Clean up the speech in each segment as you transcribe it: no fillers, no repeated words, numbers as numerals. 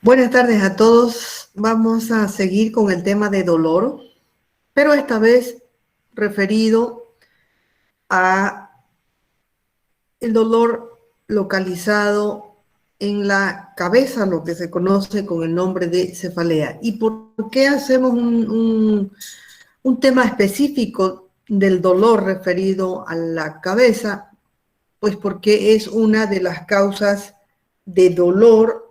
Buenas tardes a todos. Vamos a seguir con el tema de dolor, pero esta vez referido a el dolor localizado en la cabeza, lo que se conoce con el nombre de cefalea. ¿Y por qué hacemos un tema específico del dolor referido a la cabeza? Pues porque es una de las causas de dolor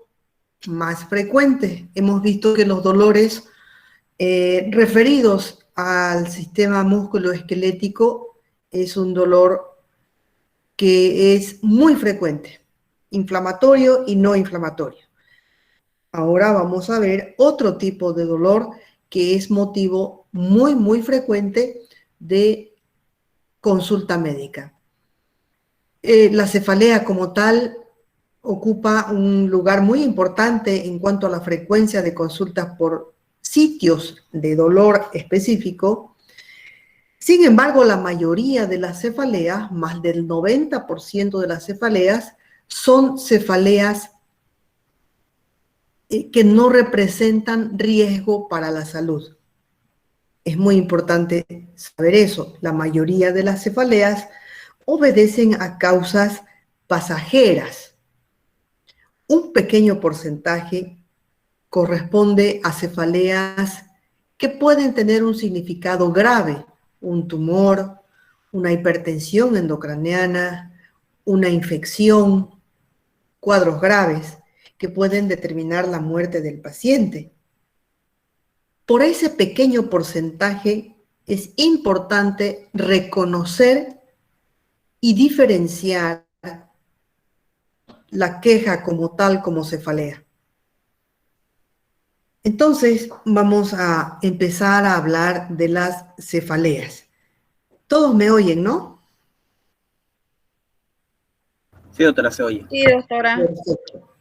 más frecuentes. Hemos visto que los dolores referidos al sistema musculoesquelético es un dolor que es muy frecuente, inflamatorio y no inflamatorio. Ahora vamos a ver otro tipo de dolor que es motivo muy frecuente de consulta médica. La cefalea como tal ocupa un lugar muy importante en cuanto a la frecuencia de consultas por sitios de dolor específico. Sin embargo, la mayoría de las cefaleas, más del 90% de las cefaleas, son cefaleas que no representan riesgo para la salud. Es muy importante saber eso. La mayoría de las cefaleas obedecen a causas pasajeras. Un pequeño porcentaje corresponde a cefaleas que pueden tener un significado grave, un tumor, una hipertensión endocraniana, una infección, cuadros graves que pueden determinar la muerte del paciente. Por ese pequeño porcentaje es importante reconocer y diferenciar la queja como tal como cefalea. Entonces, vamos a empezar a hablar de las cefaleas. Todos me oyen, ¿no? Sí, doctora, se oye. Sí, doctora. Perfecto.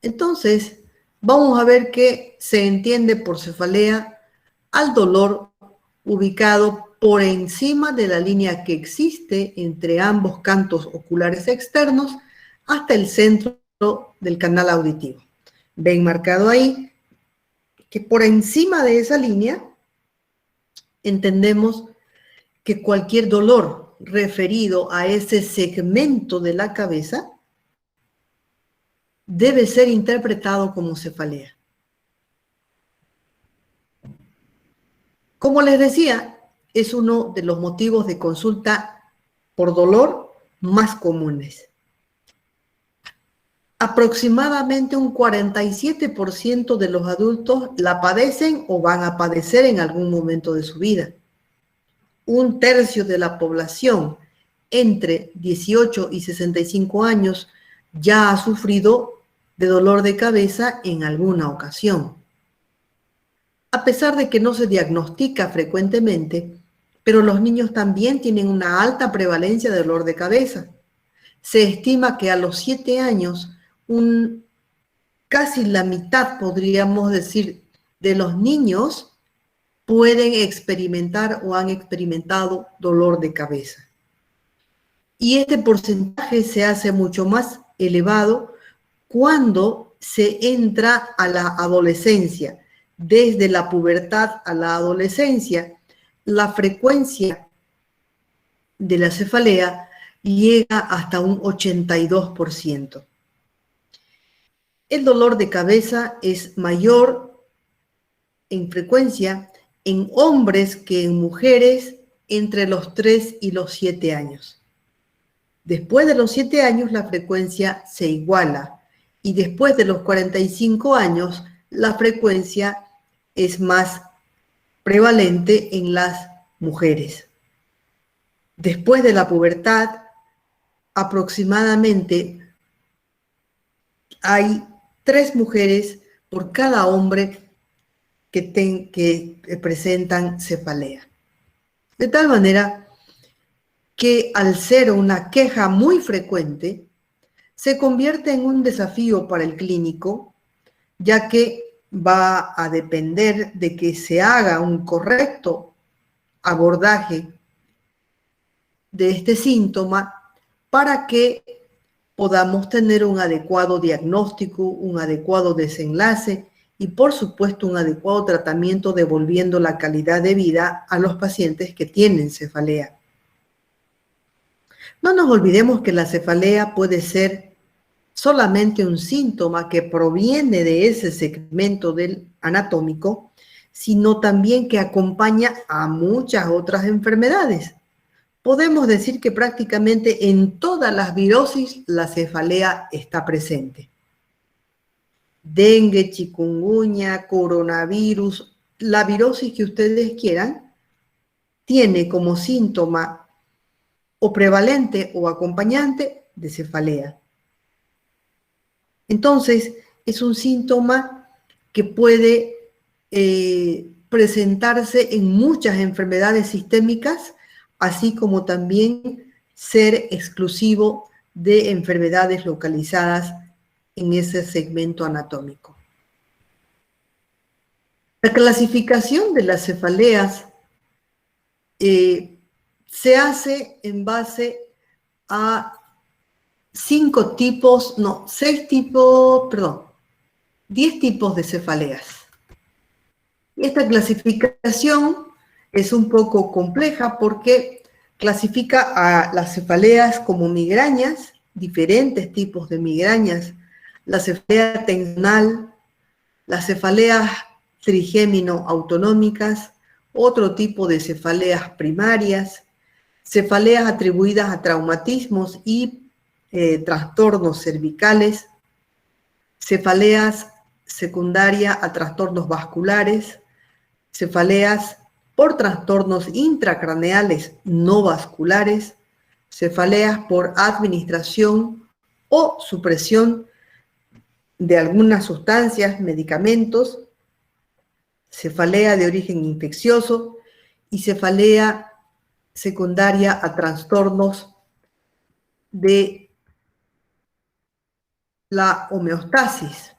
Entonces, vamos a ver qué se entiende por cefalea al dolor ubicado por encima de la línea que existe entre ambos cantos oculares externos hasta el centro del canal auditivo. Ven marcado ahí que por encima de esa línea entendemos que cualquier dolor referido a ese segmento de la cabeza debe ser interpretado como cefalea. Como les decía, es uno de los motivos de consulta por dolor más comunes. Aproximadamente un 47% de los adultos la padecen o van a padecer en algún momento de su vida. Un tercio de la población entre 18 y 65 años ya ha sufrido de dolor de cabeza en alguna ocasión. A pesar de que no se diagnostica frecuentemente, pero los niños también tienen una alta prevalencia de dolor de cabeza. Se estima que a los 7 años, casi la mitad, podríamos decir, de los niños pueden experimentar o han experimentado dolor de cabeza. Y este porcentaje se hace mucho más elevado cuando se entra a la adolescencia. Desde la pubertad a la adolescencia, la frecuencia de la cefalea llega hasta un 82%. El dolor de cabeza es mayor en frecuencia en hombres que en mujeres entre los 3 y los 7 años. Después de los 7 años la frecuencia se iguala y después de los 45 años la frecuencia es más prevalente en las mujeres. Después de la pubertad, aproximadamente hay 3 mujeres por cada hombre que presentan cefalea. De tal manera que al ser una queja muy frecuente, se convierte en un desafío para el clínico, ya que va a depender de que se haga un correcto abordaje de este síntoma para que podamos tener un adecuado diagnóstico, un adecuado desenlace y, por supuesto, un adecuado tratamiento, devolviendo la calidad de vida a los pacientes que tienen cefalea. No nos olvidemos que la cefalea puede ser solamente un síntoma que proviene de ese segmento del anatómico, sino también que acompaña a muchas otras enfermedades. Podemos decir que prácticamente en todas las virosis la cefalea está presente. Dengue, chikungunya, coronavirus, la virosis que ustedes quieran, tiene como síntoma o prevalente o acompañante de cefalea. Entonces, es un síntoma que puede presentarse en muchas enfermedades sistémicas, así como también ser exclusivo de enfermedades localizadas en ese segmento anatómico. La clasificación de las cefaleas se hace en base a 10 tipos de cefaleas. Esta clasificación es un poco compleja porque clasifica a las cefaleas como migrañas, diferentes tipos de migrañas, la cefalea tensional, las cefaleas trigémino-autonómicas, otro tipo de cefaleas primarias, cefaleas atribuidas a traumatismos y trastornos cervicales, cefaleas secundarias a trastornos vasculares, cefaleas por trastornos intracraneales no vasculares, cefaleas por administración o supresión de algunas sustancias, medicamentos, cefalea de origen infeccioso y cefalea secundaria a trastornos de la homeostasis,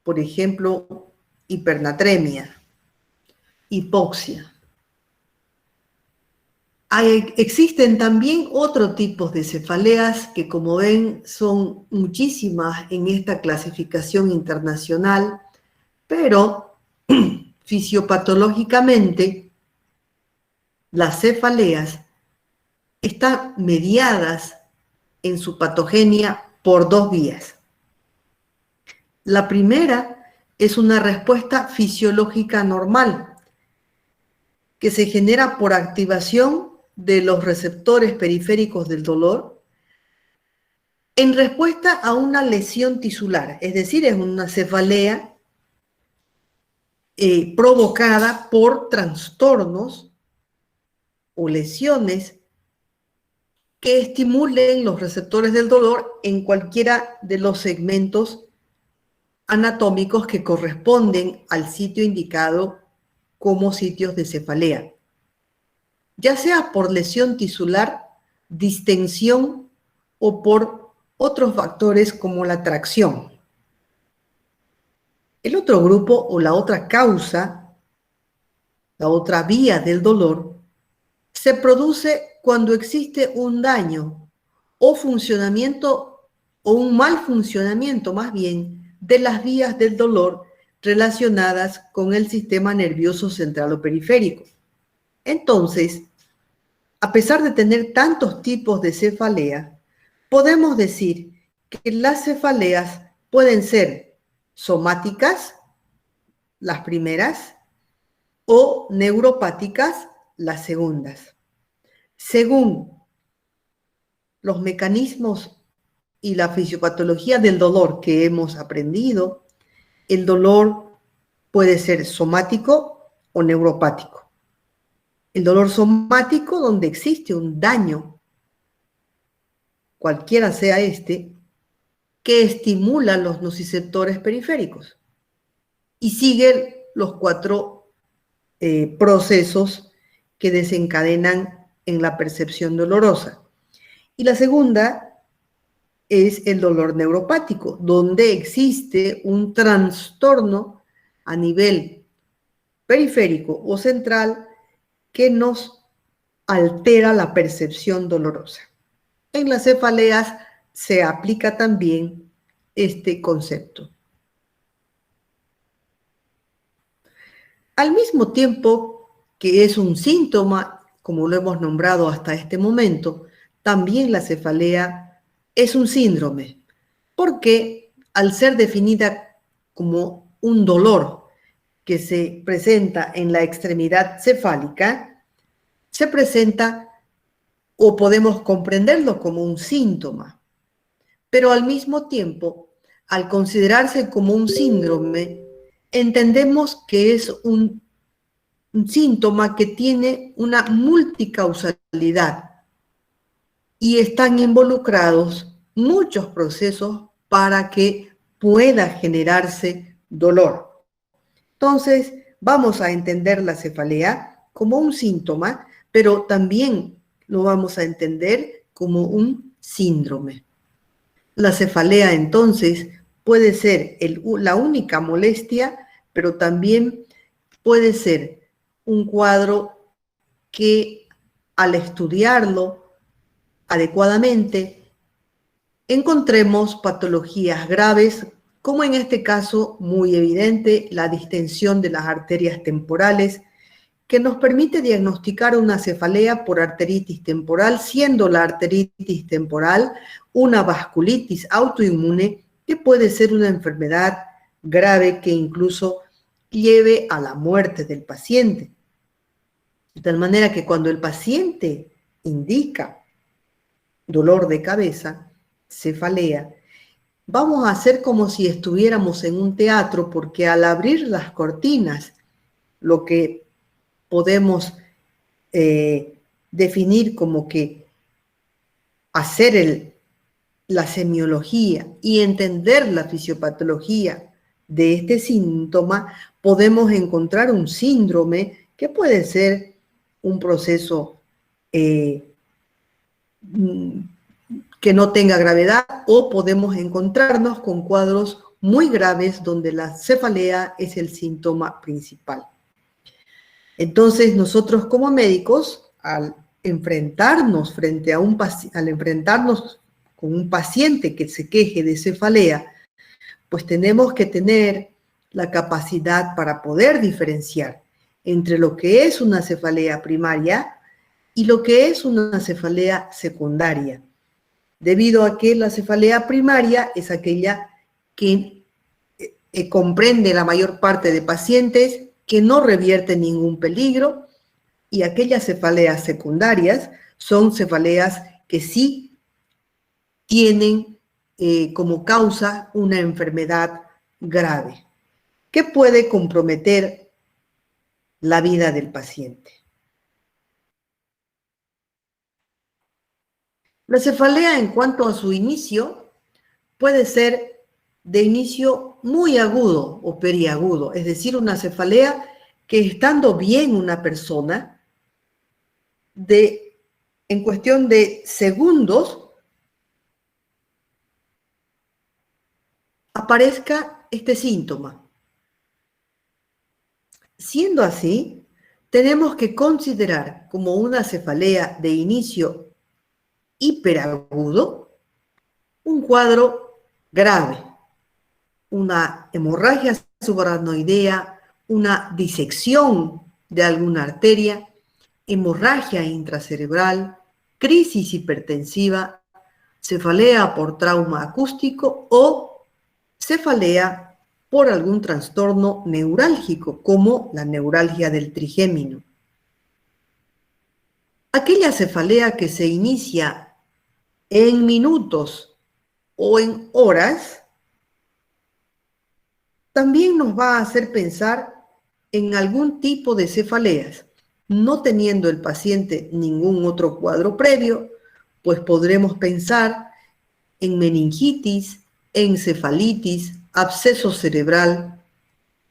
por ejemplo, hipernatremia, hipoxia. Existen también otros tipos de cefaleas que, como ven, son muchísimas en esta clasificación internacional, pero fisiopatológicamente las cefaleas están mediadas en su patogenia por 2 vías. La primera es una respuesta fisiológica normal que se genera por activación de los receptores periféricos del dolor en respuesta a una lesión tisular, es decir, es una cefalea provocada por trastornos o lesiones que estimulen los receptores del dolor en cualquiera de los segmentos anatómicos que corresponden al sitio indicado como sitios de cefalea, ya sea por lesión tisular, distensión o por otros factores como la tracción. El otro grupo o la otra causa, la otra vía del dolor, se produce cuando existe un daño o funcionamiento o un mal funcionamiento más bien de las vías del dolor relacionadas con el sistema nervioso central o periférico. Entonces, a pesar de tener tantos tipos de cefalea, podemos decir que las cefaleas pueden ser somáticas, las primeras, o neuropáticas, las segundas. Según los mecanismos y la fisiopatología del dolor que hemos aprendido, el dolor puede ser somático o neuropático. El dolor somático, donde existe un daño, cualquiera sea este, que estimula los nociceptores periféricos y sigue los 4 procesos que desencadenan en la percepción dolorosa. Y la segunda es el dolor neuropático, donde existe un trastorno a nivel periférico o central que nos altera la percepción dolorosa. En las cefaleas se aplica también este concepto. Al mismo tiempo que es un síntoma, como lo hemos nombrado hasta este momento, también la cefalea es un síndrome, porque al ser definida como un dolor que se presenta en la extremidad cefálica, se presenta o podemos comprenderlo como un síntoma. Pero al mismo tiempo, al considerarse como un síndrome, entendemos que es un síntoma que tiene una multicausalidad y están involucrados muchos procesos para que pueda generarse dolor. Entonces, vamos a entender la cefalea como un síntoma, pero también lo vamos a entender como un síndrome. La cefalea, entonces, puede ser la única molestia, pero también puede ser un cuadro que al estudiarlo adecuadamente encontremos patologías graves, como en este caso muy evidente la distensión de las arterias temporales, que nos permite diagnosticar una cefalea por arteritis temporal, siendo la arteritis temporal una vasculitis autoinmune que puede ser una enfermedad grave que incluso lleve a la muerte del paciente. De tal manera que cuando el paciente indica dolor de cabeza, cefalea, vamos a hacer como si estuviéramos en un teatro, porque al abrir las cortinas, lo que podemos definir como que hacer la semiología y entender la fisiopatología de este síntoma, podemos encontrar un síndrome que puede ser un proceso que no tenga gravedad, o podemos encontrarnos con cuadros muy graves donde la cefalea es el síntoma principal. Entonces, nosotros como médicos, al enfrentarnos con un paciente que se queje de cefalea, pues tenemos que tener la capacidad para poder diferenciar entre lo que es una cefalea primaria y lo que es una cefalea secundaria, debido a que la cefalea primaria es aquella que comprende la mayor parte de pacientes, que no revierte ningún peligro, y aquellas cefaleas secundarias son cefaleas que sí tienen como causa una enfermedad grave que puede comprometer la vida del paciente. La cefalea, en cuanto a su inicio, puede ser de inicio muy agudo o periagudo, es decir, una cefalea que estando bien una persona, en cuestión de segundos, aparezca este síntoma. Siendo así, tenemos que considerar como una cefalea de inicio hiperagudo un cuadro grave, una hemorragia subaracnoidea, una disección de alguna arteria, hemorragia intracerebral, crisis hipertensiva, cefalea por trauma acústico o cefalea por algún trastorno neurálgico, como la neuralgia del trigémino. Aquella cefalea que se inicia en minutos o en horas, también nos va a hacer pensar en algún tipo de cefaleas. No teniendo el paciente ningún otro cuadro previo, pues podremos pensar en meningitis, encefalitis, absceso cerebral,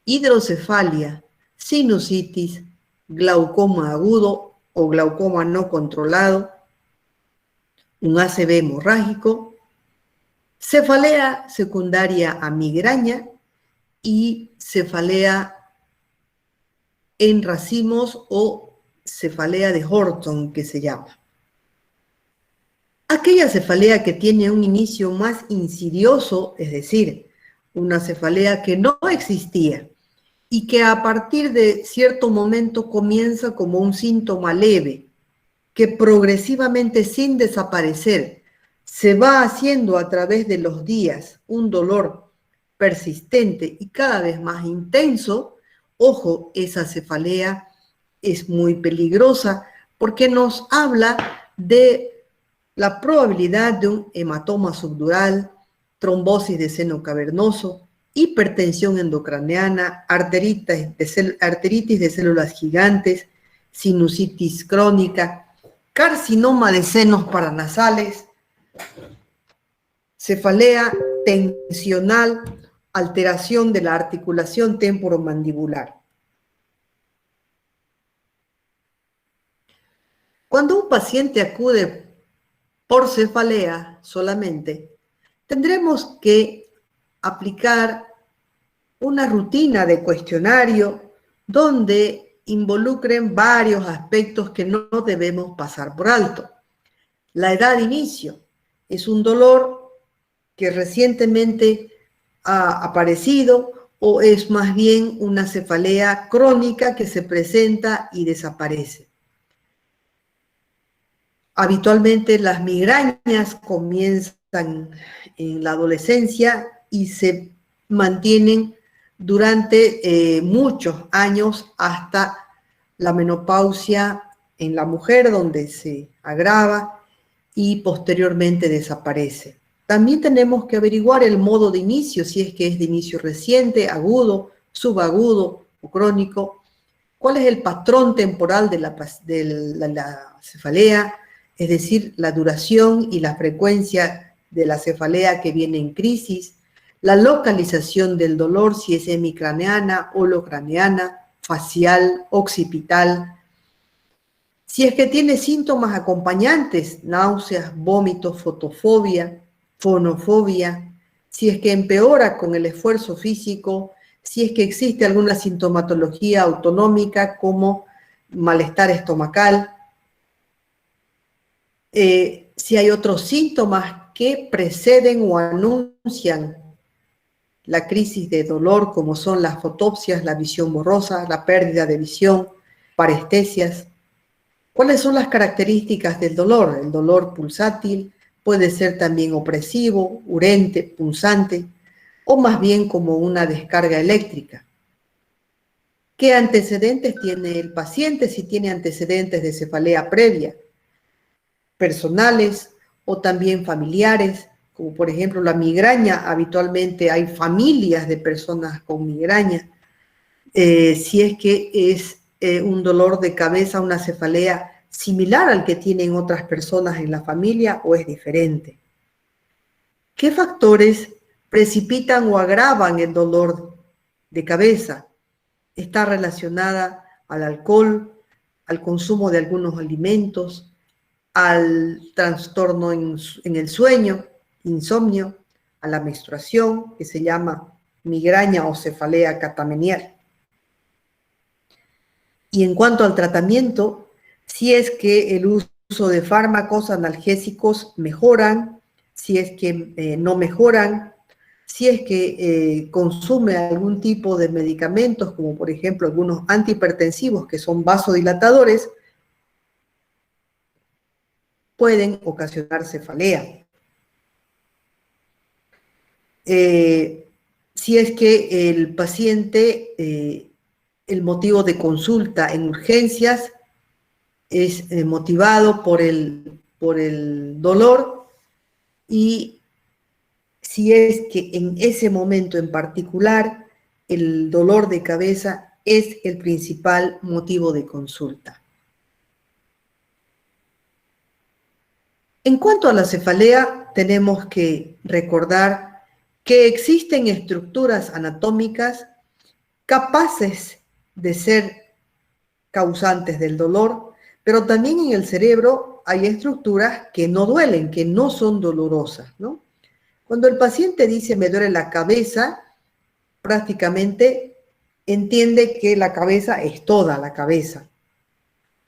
hidrocefalia, sinusitis, glaucoma agudo o glaucoma no controlado, un ACV hemorrágico, cefalea secundaria a migraña y cefalea en racimos o cefalea de Horton, que se llama. Aquella cefalea que tiene un inicio más insidioso, es decir, una cefalea que no existía y que a partir de cierto momento comienza como un síntoma leve, que progresivamente sin desaparecer se va haciendo a través de los días un dolor persistente y cada vez más intenso. Ojo, esa cefalea es muy peligrosa porque nos habla de la probabilidad de un hematoma subdural, trombosis de seno cavernoso, hipertensión endocraneana, arteritis de células gigantes, sinusitis crónica, carcinoma de senos paranasales, cefalea tensional, alteración de la articulación temporomandibular. Cuando un paciente acude por cefalea solamente, tendremos que aplicar una rutina de cuestionario donde involucren varios aspectos que no debemos pasar por alto. La edad de inicio es un dolor que recientemente ha aparecido o es más bien una cefalea crónica que se presenta y desaparece. Habitualmente las migrañas comienzan en la adolescencia y se mantienen durante muchos años hasta la menopausia en la mujer, donde se agrava y posteriormente desaparece. También tenemos que averiguar el modo de inicio, si es que es de inicio reciente, agudo, subagudo o crónico. ¿Cuál es el patrón temporal de la cefalea? Es decir, la duración y la frecuencia de la cefalea que viene en crisis, la localización del dolor, si es hemicraneana, holocraneana, facial, occipital, si es que tiene síntomas acompañantes, náuseas, vómitos, fotofobia, fonofobia, si es que empeora con el esfuerzo físico, si es que existe alguna sintomatología autonómica como malestar estomacal, si hay otros síntomas que preceden o anuncian la crisis de dolor, como son las fotopsias, la visión borrosa, la pérdida de visión, parestesias. ¿Cuáles son las características del dolor? El dolor pulsátil puede ser también opresivo, urente, punzante, o más bien como una descarga eléctrica. ¿Qué antecedentes tiene el paciente? Si tiene antecedentes de cefalea previa, personales o también familiares, como por ejemplo la migraña. Habitualmente hay familias de personas con migraña. Si es que es un dolor de cabeza, una cefalea similar al que tienen otras personas en la familia o es diferente. ¿Qué factores precipitan o agravan el dolor de cabeza? Está relacionada al alcohol, al consumo de algunos alimentos, al trastorno en el sueño, insomnio, a la menstruación, que se llama migraña o cefalea catamenial. Y en cuanto al tratamiento, si es que el uso de fármacos analgésicos mejoran, si es que no mejoran, si es que consume algún tipo de medicamentos, como por ejemplo algunos antihipertensivos que son vasodilatadores, pueden ocasionar cefalea. Si es que el paciente, el motivo de consulta en urgencias es motivado por el dolor, y si es que en ese momento en particular el dolor de cabeza es el principal motivo de consulta. En cuanto a la cefalea, tenemos que recordar que existen estructuras anatómicas capaces de ser causantes del dolor, pero también en el cerebro hay estructuras que no duelen, que no son dolorosas, ¿no? Cuando el paciente dice me duele la cabeza, prácticamente entiende que la cabeza es toda la cabeza.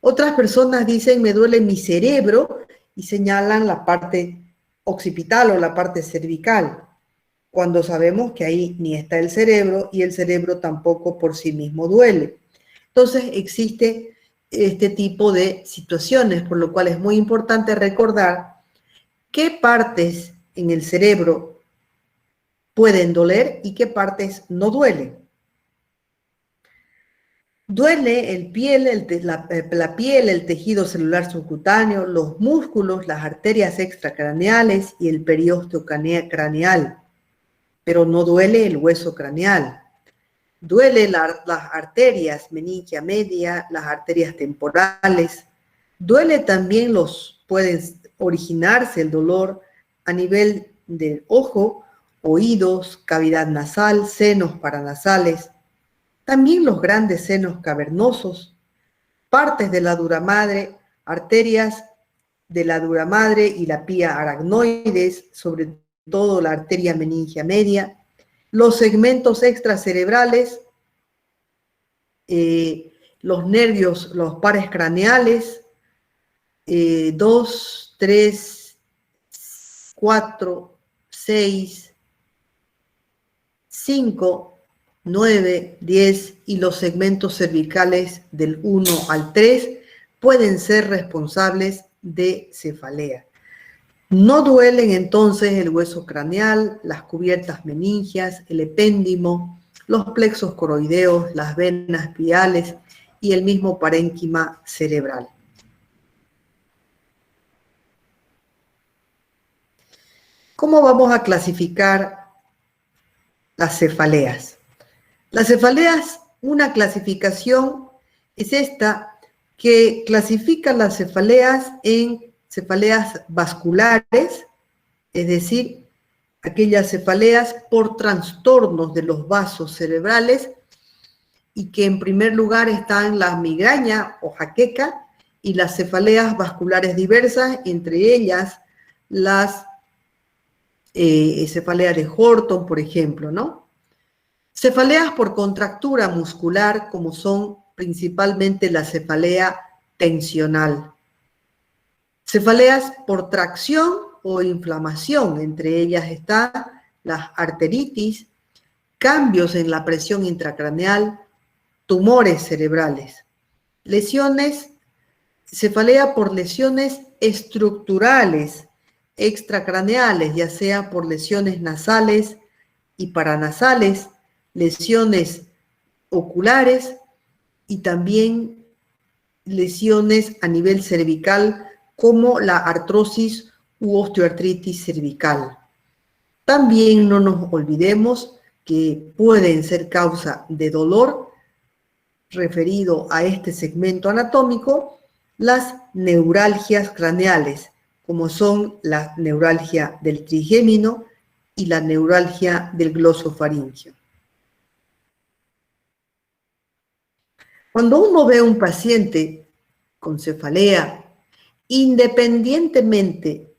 Otras personas dicen me duele mi cerebro y señalan la parte occipital o la parte cervical, cuando sabemos que ahí ni está el cerebro y el cerebro tampoco por sí mismo duele. Entonces existe este tipo de situaciones, por lo cual es muy importante recordar qué partes en el cerebro pueden doler y qué partes no duelen. Duele la piel, el tejido celular subcutáneo, los músculos, las arterias extracraneales y el periósteo craneal, pero no duele el hueso craneal. Duele las arterias meningia media, las arterias temporales. Duele también pueden originarse el dolor a nivel del ojo, oídos, cavidad nasal, senos paranasales. También los grandes senos cavernosos, partes de la dura madre, arterias de la dura madre y la pía aracnoides, sobre todo la arteria meningia media, los segmentos extracerebrales, los nervios, los pares craneales, 2, 3, 4, 6, 5, 9, 10 y los segmentos cervicales del 1 al 3 pueden ser responsables de cefalea. No duelen entonces el hueso craneal, las cubiertas meningias, el epéndimo, los plexos coroideos, las venas piales y el mismo parénquima cerebral. ¿Cómo vamos a clasificar las cefaleas? Las cefaleas, una clasificación es esta que clasifica las cefaleas en cefaleas vasculares, es decir, aquellas cefaleas por trastornos de los vasos cerebrales y que en primer lugar están la migraña o jaqueca y las cefaleas vasculares diversas, entre ellas las cefalea de Horton, por ejemplo, ¿no? Cefaleas por contractura muscular, como son principalmente la cefalea tensional. Cefaleas por tracción o inflamación, entre ellas está la arteritis, cambios en la presión intracraneal, tumores cerebrales. Lesiones, cefalea por lesiones estructurales, extracraneales, ya sea por lesiones nasales y paranasales, lesiones oculares y también lesiones a nivel cervical como la artrosis u osteoartritis cervical. También no nos olvidemos que pueden ser causa de dolor referido a este segmento anatómico las neuralgias craneales, como son la neuralgia del trigémino y la neuralgia del glosofaringeo. Cuando uno ve a un paciente con cefalea, independientemente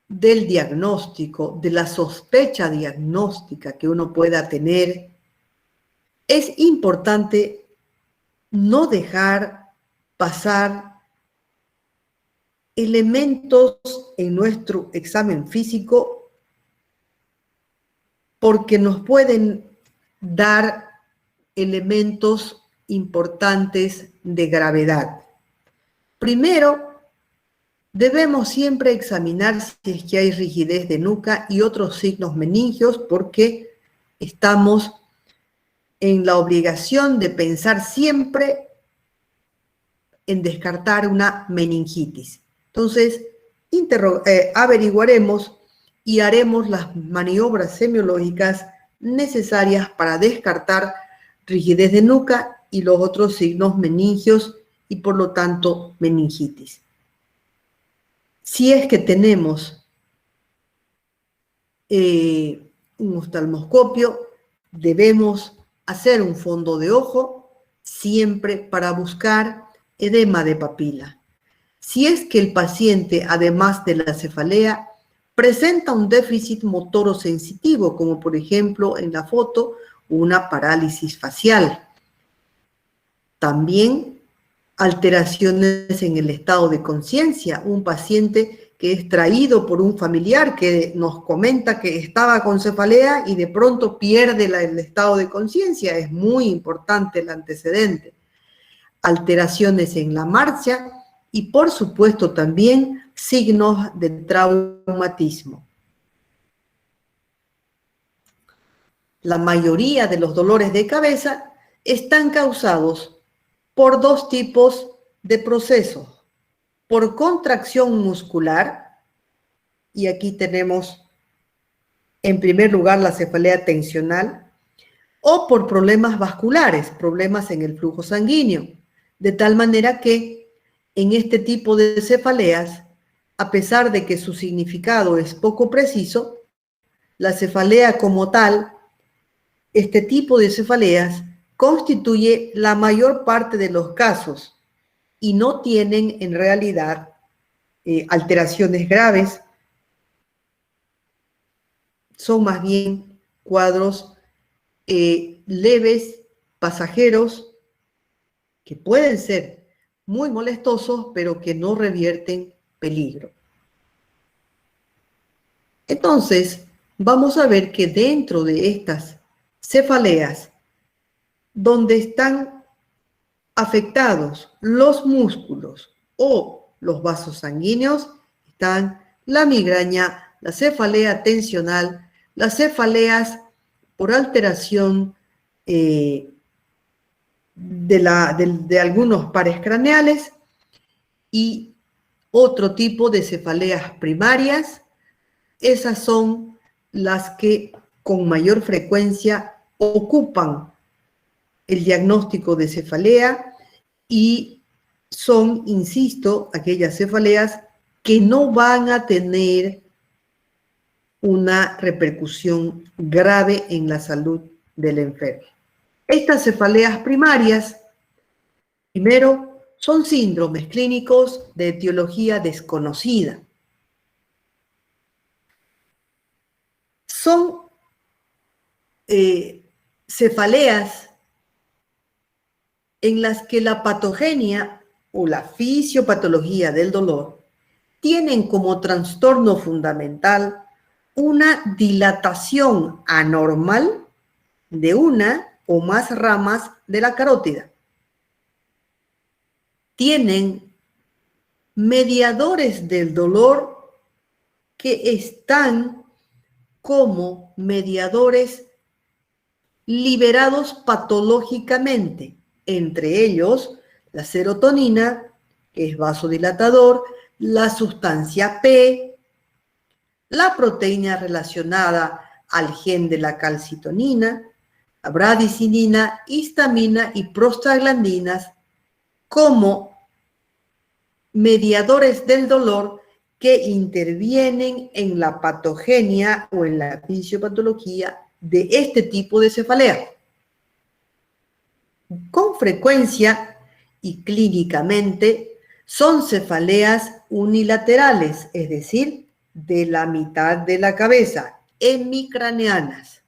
del diagnóstico, de la sospecha diagnóstica que uno pueda tener, es importante no dejar pasar elementos en nuestro examen físico porque nos pueden dar elementos importantes de gravedad. Primero, debemos siempre examinar si es que hay rigidez de nuca y otros signos meningios porque estamos en la obligación de pensar siempre en descartar una meningitis. Entonces, averiguaremos y haremos las maniobras semiológicas necesarias para descartar rigidez de nuca y los otros signos meningios y por lo tanto meningitis. Si es que tenemos un oftalmoscopio, debemos hacer un fondo de ojo siempre para buscar edema de papila. Si es que el paciente, además de la cefalea, presenta un déficit motoro sensitivo, como por ejemplo en la foto, una parálisis facial. También alteraciones en el estado de conciencia. Un paciente que es traído por un familiar que nos comenta que estaba con cefalea y de pronto pierde el estado de conciencia. Es muy importante el antecedente. Alteraciones en la marcha y, por supuesto, también signos de traumatismo. La mayoría de los dolores de cabeza están causados por dos tipos de procesos: por contracción muscular, y aquí tenemos en primer lugar la cefalea tensional, o por problemas vasculares, problemas en el flujo sanguíneo, de tal manera que en este tipo de cefaleas, a pesar de que su significado es poco preciso, la cefalea como tal, este tipo de cefaleas constituye la mayor parte de los casos y no tienen en realidad alteraciones graves. Son más bien cuadros leves, pasajeros, que pueden ser muy molestosos, pero que no revierten peligro. Entonces, vamos a ver que dentro de estas cefaleas, donde están afectados los músculos o los vasos sanguíneos, están la migraña, la cefalea tensional, las cefaleas por alteración de algunos pares craneales y otro tipo de cefaleas primarias. Esas son las que con mayor frecuencia ocupan el diagnóstico de cefalea y son, insisto, aquellas cefaleas que no van a tener una repercusión grave en la salud del enfermo. Estas cefaleas primarias, primero, son síndromes clínicos de etiología desconocida. Son cefaleas en las que la patogenia o la fisiopatología del dolor tienen como trastorno fundamental una dilatación anormal de una o más ramas de la carótida. Tienen mediadores del dolor que están como mediadores liberados patológicamente, entre ellos la serotonina, que es vasodilatador, la sustancia P, la proteína relacionada al gen de la calcitonina, la bradicinina, histamina y prostaglandinas como mediadores del dolor que intervienen en la patogenia o en la fisiopatología de este tipo de cefalea. Con frecuencia y clínicamente son cefaleas unilaterales, es decir, de la mitad de la cabeza, hemicraneanas,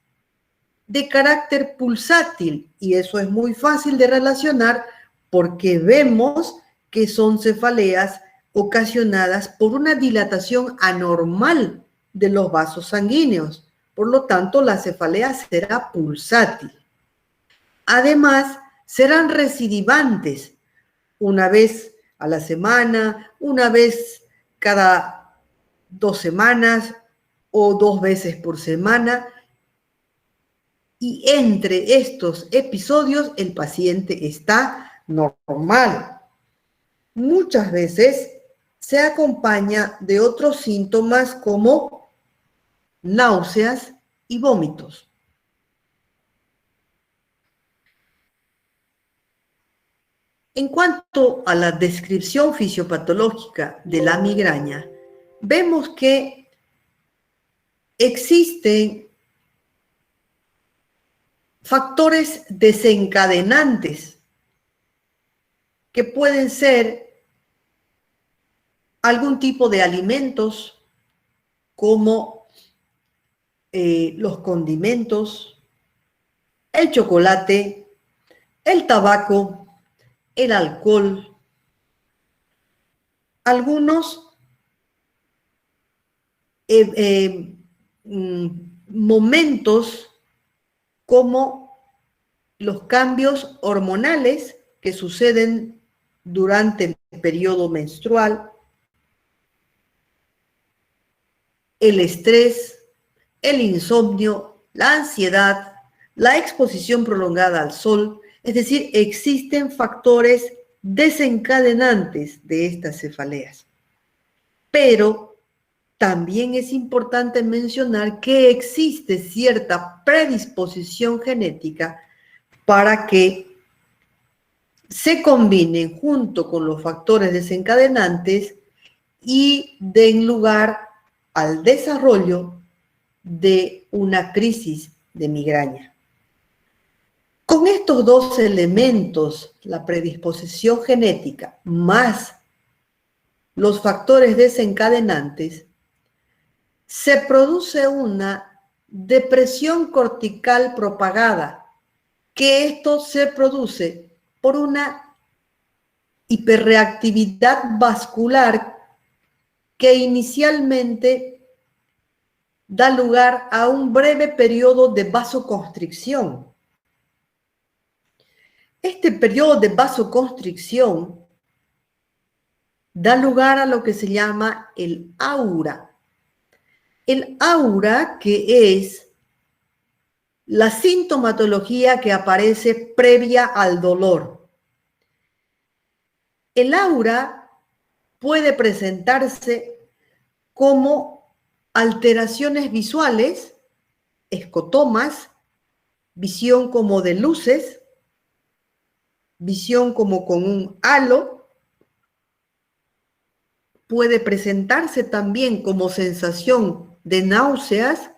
de carácter pulsátil, y eso es muy fácil de relacionar porque vemos que son cefaleas ocasionadas por una dilatación anormal de los vasos sanguíneos. Por lo tanto, la cefalea será pulsátil. Además, serán recidivantes una vez a la semana, una vez cada 2 semanas o 2 veces por semana. Y entre estos episodios el paciente está normal. Muchas veces se acompaña de otros síntomas como náuseas y vómitos. En cuanto a la descripción fisiopatológica de la migraña, vemos que existen factores desencadenantes que pueden ser algún tipo de alimentos como los condimentos, el chocolate, el tabaco, el alcohol, algunos momentos como los cambios hormonales que suceden durante el periodo menstrual, el estrés, el insomnio, la ansiedad, la exposición prolongada al sol. Es decir, existen factores desencadenantes de estas cefaleas. Pero también es importante mencionar que existe cierta predisposición genética para que se combinen junto con los factores desencadenantes y den lugar al desarrollo de una crisis de migraña. Con estos dos elementos, la predisposición genética más los factores desencadenantes, se produce una depresión cortical propagada, que esto se produce por una hiperreactividad vascular que inicialmente da lugar a un breve periodo de vasoconstricción. Este periodo de vasoconstricción da lugar a lo que se llama el aura. El aura, que es la sintomatología que aparece previa al dolor. El aura puede presentarse como alteraciones visuales, escotomas, visión como de luces, visión como con un halo. Puede presentarse también como sensación de náuseas,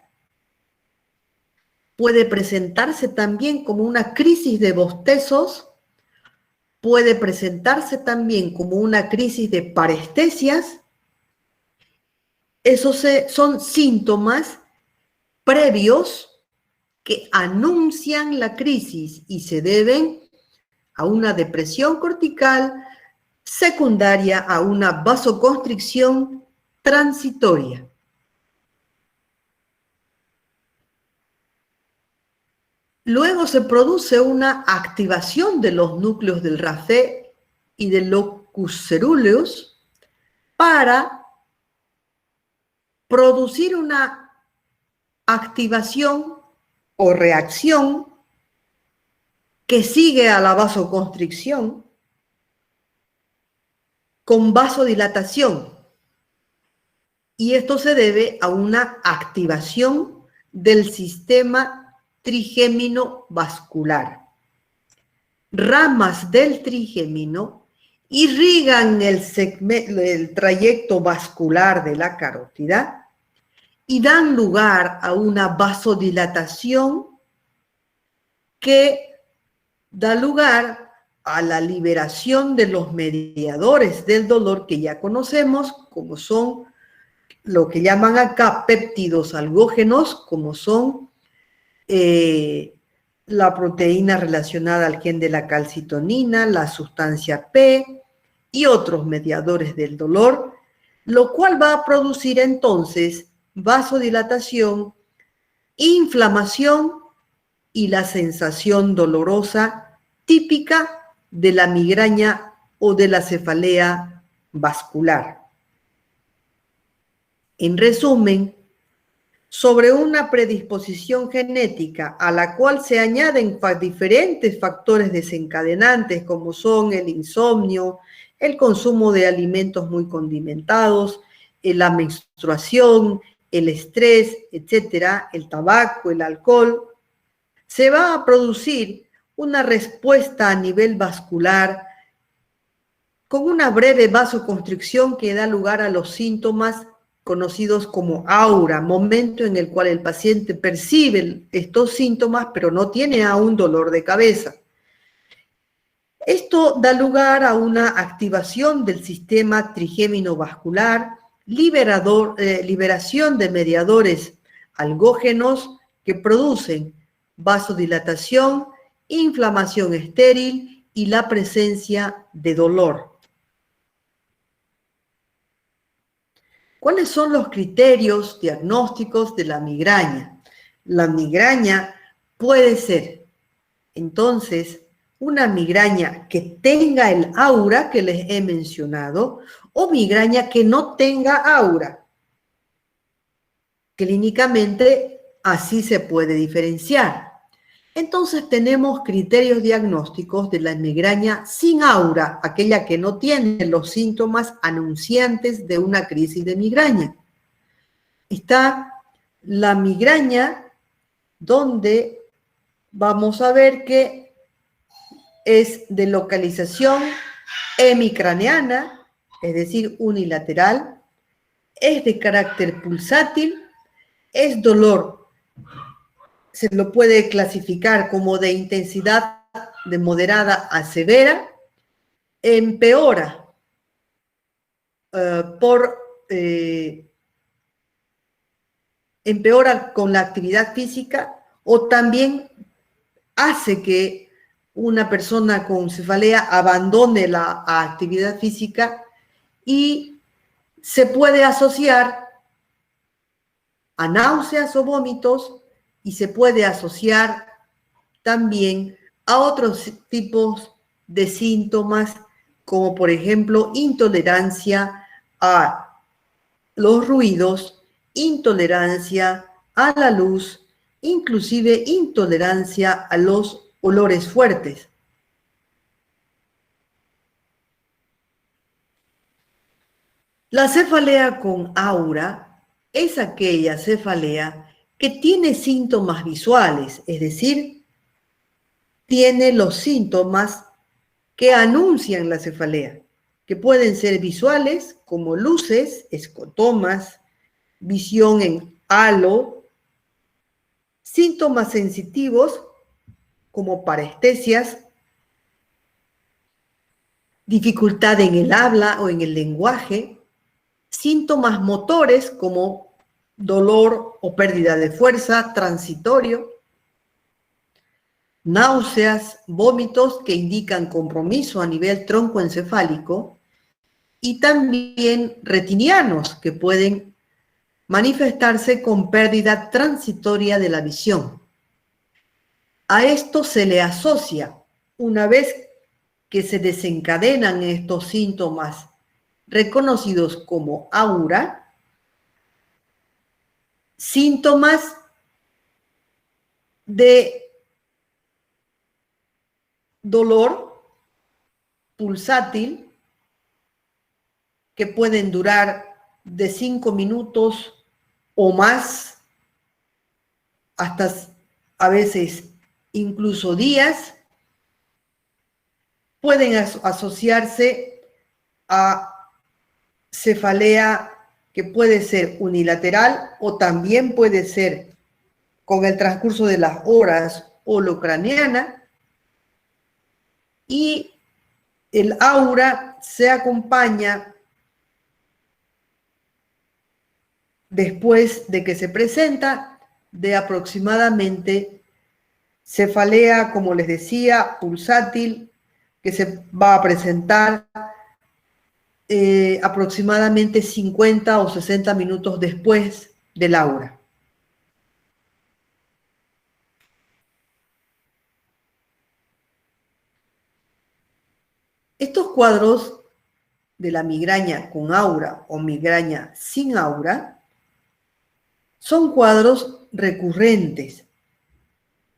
puede presentarse también como una crisis de bostezos, puede presentarse también como una crisis de parestesias. Esos son síntomas previos que anuncian la crisis y se deben a una depresión cortical secundaria a una vasoconstricción transitoria. Luego se produce una activación de los núcleos del RAFE y del locus coeruleus para producir una activación o reacción que sigue a la vasoconstricción con vasodilatación. Y esto se debe a una activación del sistema trigémino vascular. Ramas del trigémino irrigan el trayecto vascular de la carótida y dan lugar a una vasodilatación que da lugar a la liberación de los mediadores del dolor que ya conocemos, como son lo que llaman acá péptidos algógenos, como son la proteína relacionada al gen de la calcitonina, la sustancia P y otros mediadores del dolor, lo cual va a producir entonces vasodilatación, inflamación y la sensación dolorosa típica de la migraña o de la cefalea vascular. En resumen, sobre una predisposición genética a la cual se añaden diferentes factores desencadenantes como son el insomnio, el consumo de alimentos muy condimentados, la menstruación, el estrés, etcétera, el tabaco, el alcohol, se va a producir una respuesta a nivel vascular con una breve vasoconstricción que da lugar a los síntomas conocidos como aura, momento en el cual el paciente percibe estos síntomas, pero no tiene aún dolor de cabeza. Esto da lugar a una activación del sistema trigémino vascular, liberación de mediadores algógenos que producen vasodilatación, inflamación estéril y la presencia de dolor. ¿Cuáles son los criterios diagnósticos de la migraña? La migraña puede ser, entonces, una migraña que tenga el aura que les he mencionado o migraña que no tenga aura. Clínicamente, así se puede diferenciar. Entonces tenemos criterios diagnósticos de la migraña sin aura, aquella que no tiene los síntomas anunciantes de una crisis de migraña. Está la migraña donde vamos a ver que es de localización hemicraneana, es decir, unilateral, es de carácter pulsátil, es dolor. Se lo puede clasificar como de intensidad de moderada a severa, empeora empeora con la actividad física o también hace que una persona con cefalea abandone la actividad física y se puede asociar a náuseas o vómitos y se puede asociar también a otros tipos de síntomas, como por ejemplo intolerancia a los ruidos, intolerancia a la luz, inclusive intolerancia a los olores fuertes. La cefalea con aura es aquella cefalea que tiene síntomas visuales, es decir, tiene los síntomas que anuncian la cefalea, que pueden ser visuales como luces, escotomas, visión en halo, síntomas sensitivos como parestesias, dificultad en el habla o en el lenguaje, síntomas motores como dolor o pérdida de fuerza transitorio, náuseas, vómitos que indican compromiso a nivel troncoencefálico y también retinianos que pueden manifestarse con pérdida transitoria de la visión. A esto se le asocia, una vez que se desencadenan estos síntomas reconocidos como aura, síntomas de dolor pulsátil que pueden durar de 5 minutos o más, hasta a veces incluso días, pueden asociarse a cefalea que puede ser unilateral o también puede ser con el transcurso de las horas holocraneana, y el aura se acompaña después de que se presenta de aproximadamente cefalea, como les decía, pulsátil, que se va a presentar aproximadamente 50 o 60 minutos después del aura. Estos cuadros de la migraña con aura o migraña sin aura son cuadros recurrentes,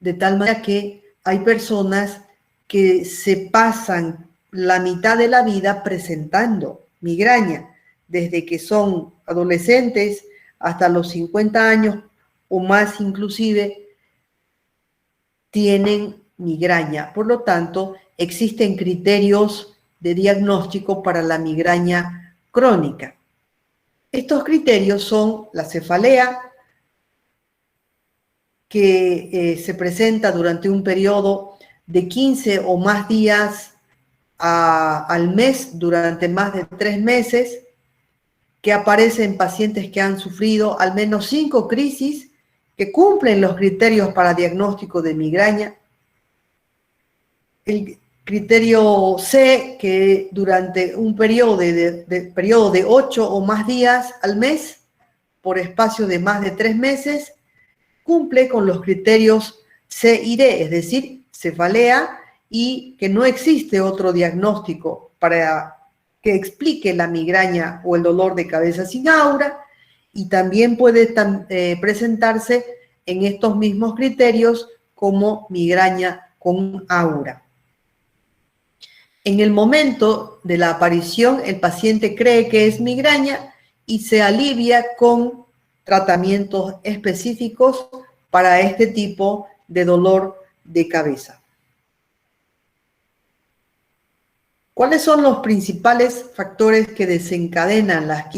de tal manera que hay personas que se pasan la mitad de la vida presentando migraña, desde que son adolescentes hasta los 50 años o más inclusive, tienen migraña. Por lo tanto, existen criterios de diagnóstico para la migraña crónica. Estos criterios son la cefalea, que se presenta durante un periodo de 15 o más días al mes durante más de 3 meses, que aparece en pacientes que han sufrido al menos 5 crisis que cumplen los criterios para diagnóstico de migraña. El Criterio C, que durante un periodo de 8 o más días al mes, por espacio de más de 3 meses, cumple con los criterios C y D, es decir, cefalea, y que no existe otro diagnóstico para que explique la migraña o el dolor de cabeza sin aura, y también puede presentarse en estos mismos criterios como migraña con aura. En el momento de la aparición, el paciente cree que es migraña y se alivia con tratamientos específicos para este tipo de dolor de cabeza. ¿Cuáles son los principales factores que desencadenan la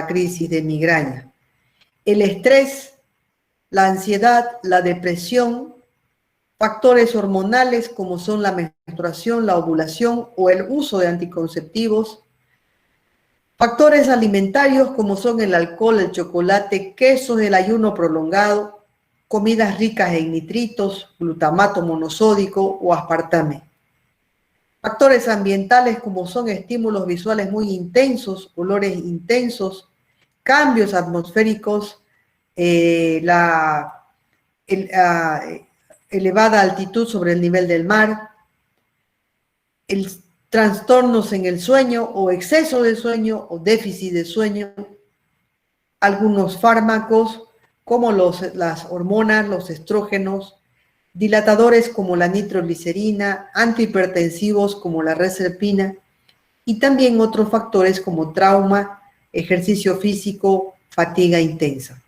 crisis de migraña? El estrés, la ansiedad, la depresión, factores hormonales como son la menstruación, la ovulación o el uso de anticonceptivos, factores alimentarios como son el alcohol, el chocolate, quesos, el ayuno prolongado, comidas ricas en nitritos, glutamato monosódico o aspartame. Factores ambientales como son estímulos visuales muy intensos, olores intensos, cambios atmosféricos, elevada altitud sobre el nivel del mar, trastornos en el sueño o exceso de sueño o déficit de sueño, algunos fármacos como las hormonas, los estrógenos, dilatadores como la nitroglicerina, antihipertensivos como la reserpina y también otros factores como trauma, ejercicio físico, fatiga intensa.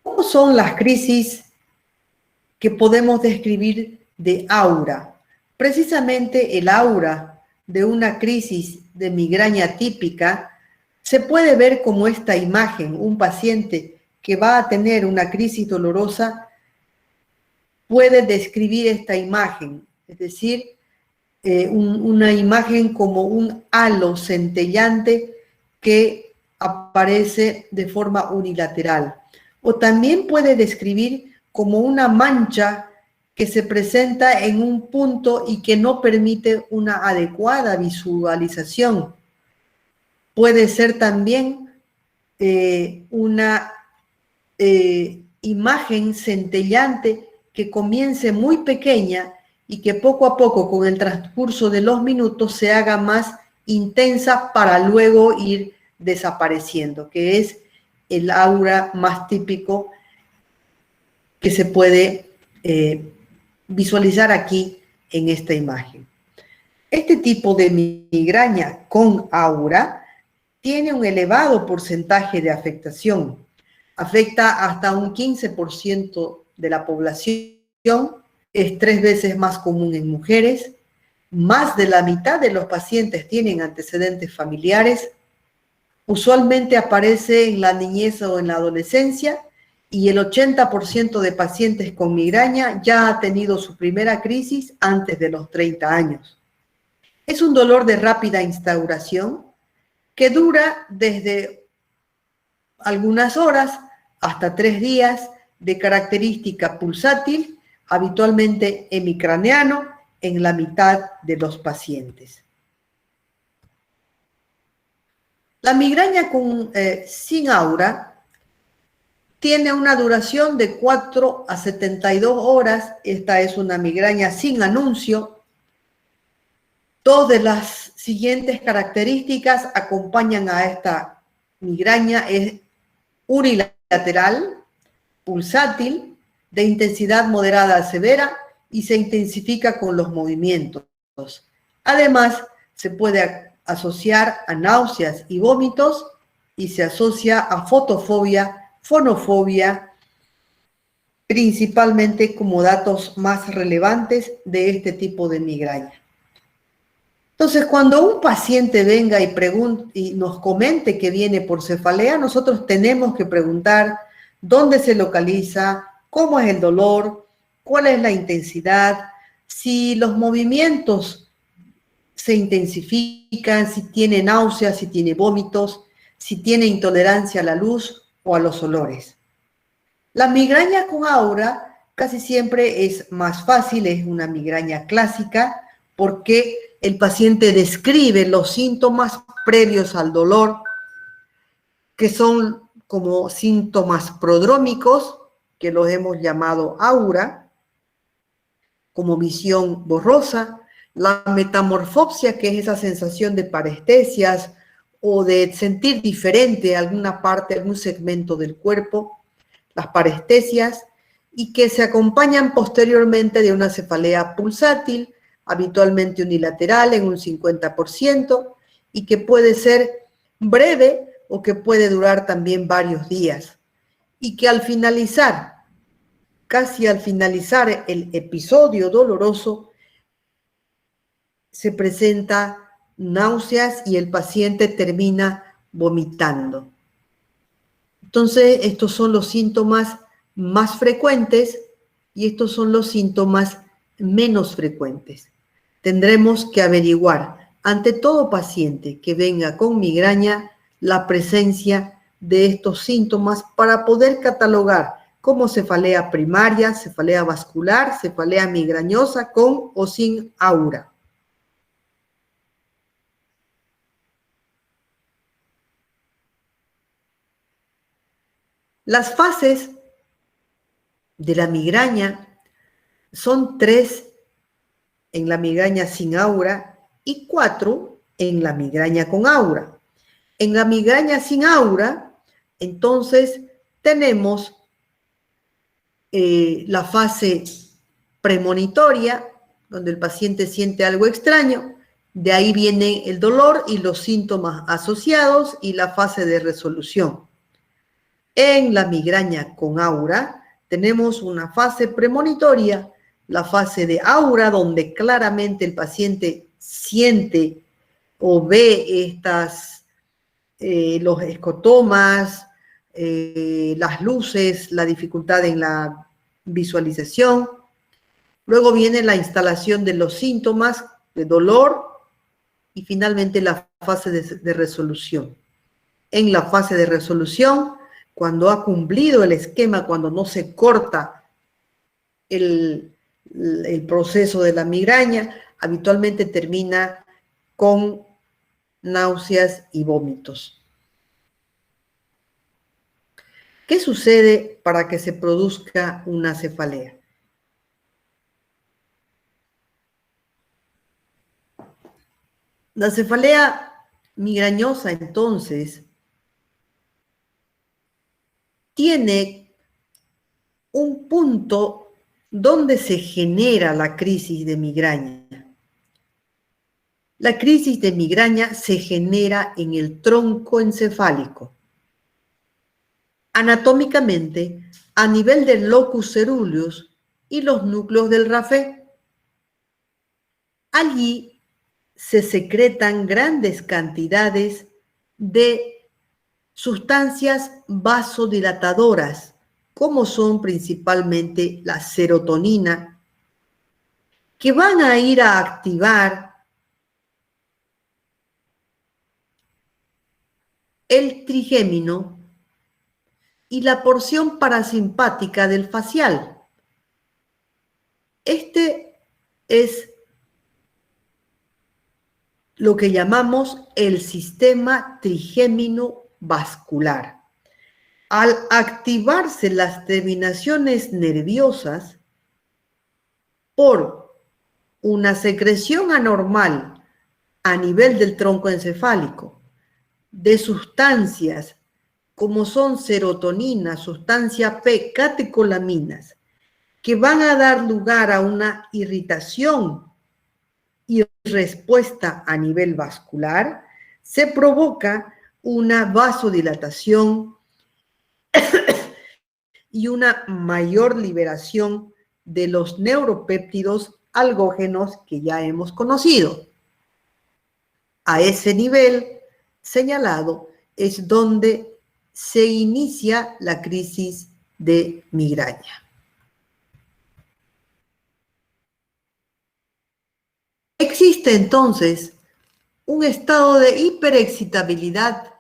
¿Cómo son las crisis que podemos describir de aura? Precisamente el aura de una crisis de migraña típica se puede ver como esta imagen. Un paciente que va a tener una crisis dolorosa puede describir esta imagen, es decir, una imagen como un halo centellante que aparece de forma unilateral. O también puede describir como una mancha que se presenta en un punto y que no permite una adecuada visualización. Puede ser también una imagen centellante que comience muy pequeña y que poco a poco, con el transcurso de los minutos, se haga más intensa para luego ir desapareciendo, que es el aura más típico que se puede visualizar aquí en esta imagen. Este tipo de migraña con aura tiene un elevado porcentaje de afectación. Afecta hasta un 15% de la población, es 3 veces más común en mujeres, más de la mitad de los pacientes tienen antecedentes familiares, usualmente aparece en la niñez o en la adolescencia, y el 80% de pacientes con migraña ya ha tenido su primera crisis antes de los 30 años. Es un dolor de rápida instauración que dura desde algunas horas hasta 3 días, de característica pulsátil, habitualmente hemicraneano en la mitad de los pacientes. La migraña sin aura tiene una duración de 4 a 72 horas. Esta es una migraña sin anuncio. 2 de las siguientes características acompañan a esta migraña: es unilateral, pulsátil, de intensidad moderada a severa y se intensifica con los movimientos. Además, se puede asociar a náuseas y vómitos y se asocia a fotofobia, fonofobia, principalmente como datos más relevantes de este tipo de migraña. Entonces, cuando un paciente venga y nos comente que viene por cefalea, nosotros tenemos que preguntar dónde se localiza, cómo es el dolor, cuál es la intensidad, si los movimientos se intensifican, si tiene náuseas, si tiene vómitos, si tiene intolerancia a la luz o a los olores. La migraña con aura casi siempre es más fácil, es una migraña clásica, porque el paciente describe los síntomas previos al dolor, que son como síntomas prodrómicos, que los hemos llamado aura, como visión borrosa, la metamorfopsia, que es esa sensación de parestesias o de sentir diferente alguna parte, algún segmento del cuerpo, las parestesias, y que se acompañan posteriormente de una cefalea pulsátil, habitualmente unilateral en un 50%, y que puede ser breve o que puede durar también varios días, y que al finalizar, casi al finalizar el episodio doloroso, se presenta náuseas y el paciente termina vomitando. Entonces, estos son los síntomas más frecuentes y estos son los síntomas menos frecuentes. Tendremos que averiguar ante todo paciente que venga con migraña la presencia de estos síntomas para poder catalogar como cefalea primaria, cefalea vascular, cefalea migrañosa con o sin aura. Las fases de la migraña son 3 en la migraña sin aura y 4 en la migraña con aura. En la migraña sin aura, entonces, tenemos la fase premonitoria, donde el paciente siente algo extraño, de ahí viene el dolor y los síntomas asociados y la fase de resolución. En la migraña con aura tenemos una fase premonitoria, la fase de aura, donde claramente el paciente siente o ve los escotomas, las luces, la dificultad en la visualización. Luego viene la instalación de los síntomas de dolor y finalmente la fase de resolución. En la fase de resolución, cuando ha cumplido el esquema, cuando no se corta el proceso de la migraña, habitualmente termina con náuseas y vómitos. ¿Qué sucede para que se produzca una cefalea? La cefalea migrañosa, entonces, tiene un punto donde se genera la crisis de migraña. La crisis de migraña se genera en el tronco encefálico. Anatómicamente, a nivel del locus coeruleus y los núcleos del rapé. Allí se secretan grandes cantidades de sustancias vasodilatadoras, como son principalmente la serotonina, que van a ir a activar el trigémino y la porción parasimpática del facial. Este es lo que llamamos el sistema trigémino vascular. Al activarse las terminaciones nerviosas por una secreción anormal a nivel del tronco encefálico de sustancias como son serotonina, sustancia P, catecolaminas, que van a dar lugar a una irritación y respuesta a nivel vascular, se provoca una vasodilatación y una mayor liberación de los neuropéptidos algógenos que ya hemos conocido. A ese nivel señalado es donde se inicia la crisis de migraña. Existe entonces un estado de hiperexcitabilidad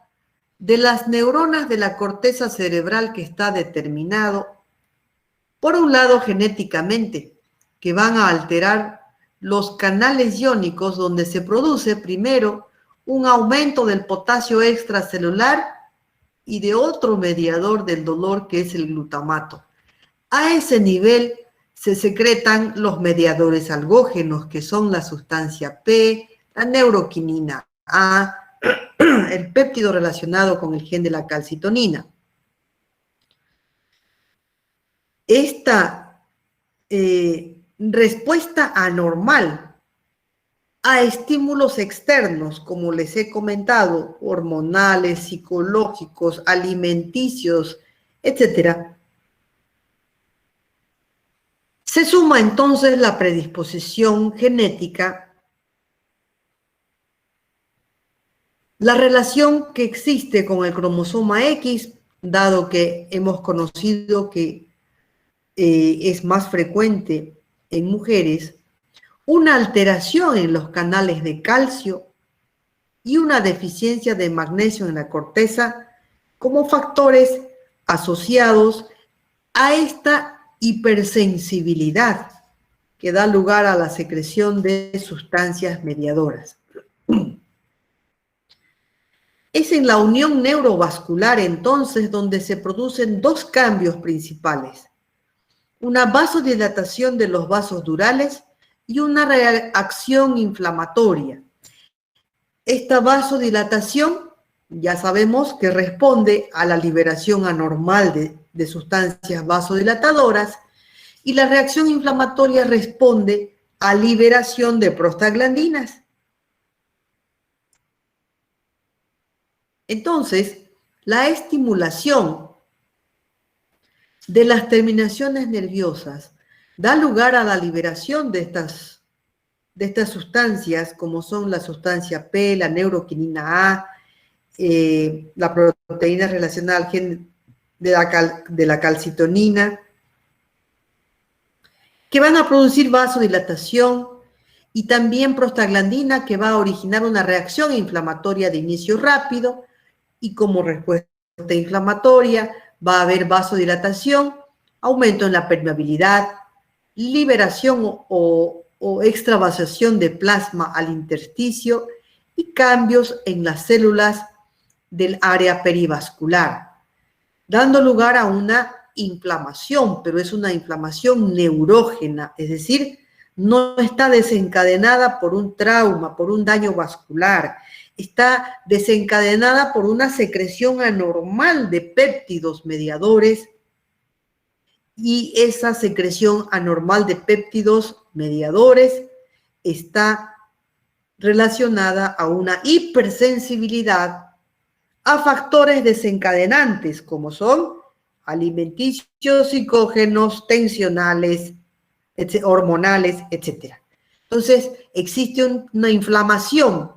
de las neuronas de la corteza cerebral que está determinado Por un lado, genéticamente, que van a alterar los canales iónicos donde se produce primero un aumento del potasio extracelular y de otro mediador del dolor que es el glutamato. A ese nivel se secretan los mediadores algógenos, que son la sustancia P, la neuroquinina A, el péptido relacionado con el gen de la calcitonina. Esta respuesta anormal a estímulos externos, como les he comentado, hormonales, psicológicos, alimenticios, etcétera, se suma entonces la predisposición genética, la relación que existe con el cromosoma X, dado que hemos conocido que es más frecuente en mujeres, una alteración en los canales de calcio y una deficiencia de magnesio en la corteza como factores asociados a esta hipersensibilidad que da lugar a la secreción de sustancias mediadoras. Es en la unión neurovascular entonces donde se producen dos cambios principales: una vasodilatación de los vasos durales y una reacción inflamatoria. Esta vasodilatación ya sabemos que responde a la liberación anormal de sustancias vasodilatadoras, y la reacción inflamatoria responde a liberación de prostaglandinas. Entonces, la estimulación de las terminaciones nerviosas da lugar a la liberación de estas sustancias, como son la sustancia P, la neuroquinina A, la proteína relacionada al gen de la calcitonina, que van a producir vasodilatación, y también prostaglandina, que va a originar una reacción inflamatoria de inicio rápido, y como respuesta inflamatoria va a haber vasodilatación, aumento en la permeabilidad, liberación o extravasación de plasma al intersticio y cambios en las células del área perivascular, dando lugar a una inflamación, pero es una inflamación neurógena, es decir, no está desencadenada por un trauma, por un daño vascular, está desencadenada por una secreción anormal de péptidos mediadores, y esa secreción anormal de péptidos mediadores está relacionada a una hipersensibilidad a factores desencadenantes como son alimenticios, psicógenos, tensionales, hormonales, etc. Entonces, existe una inflamación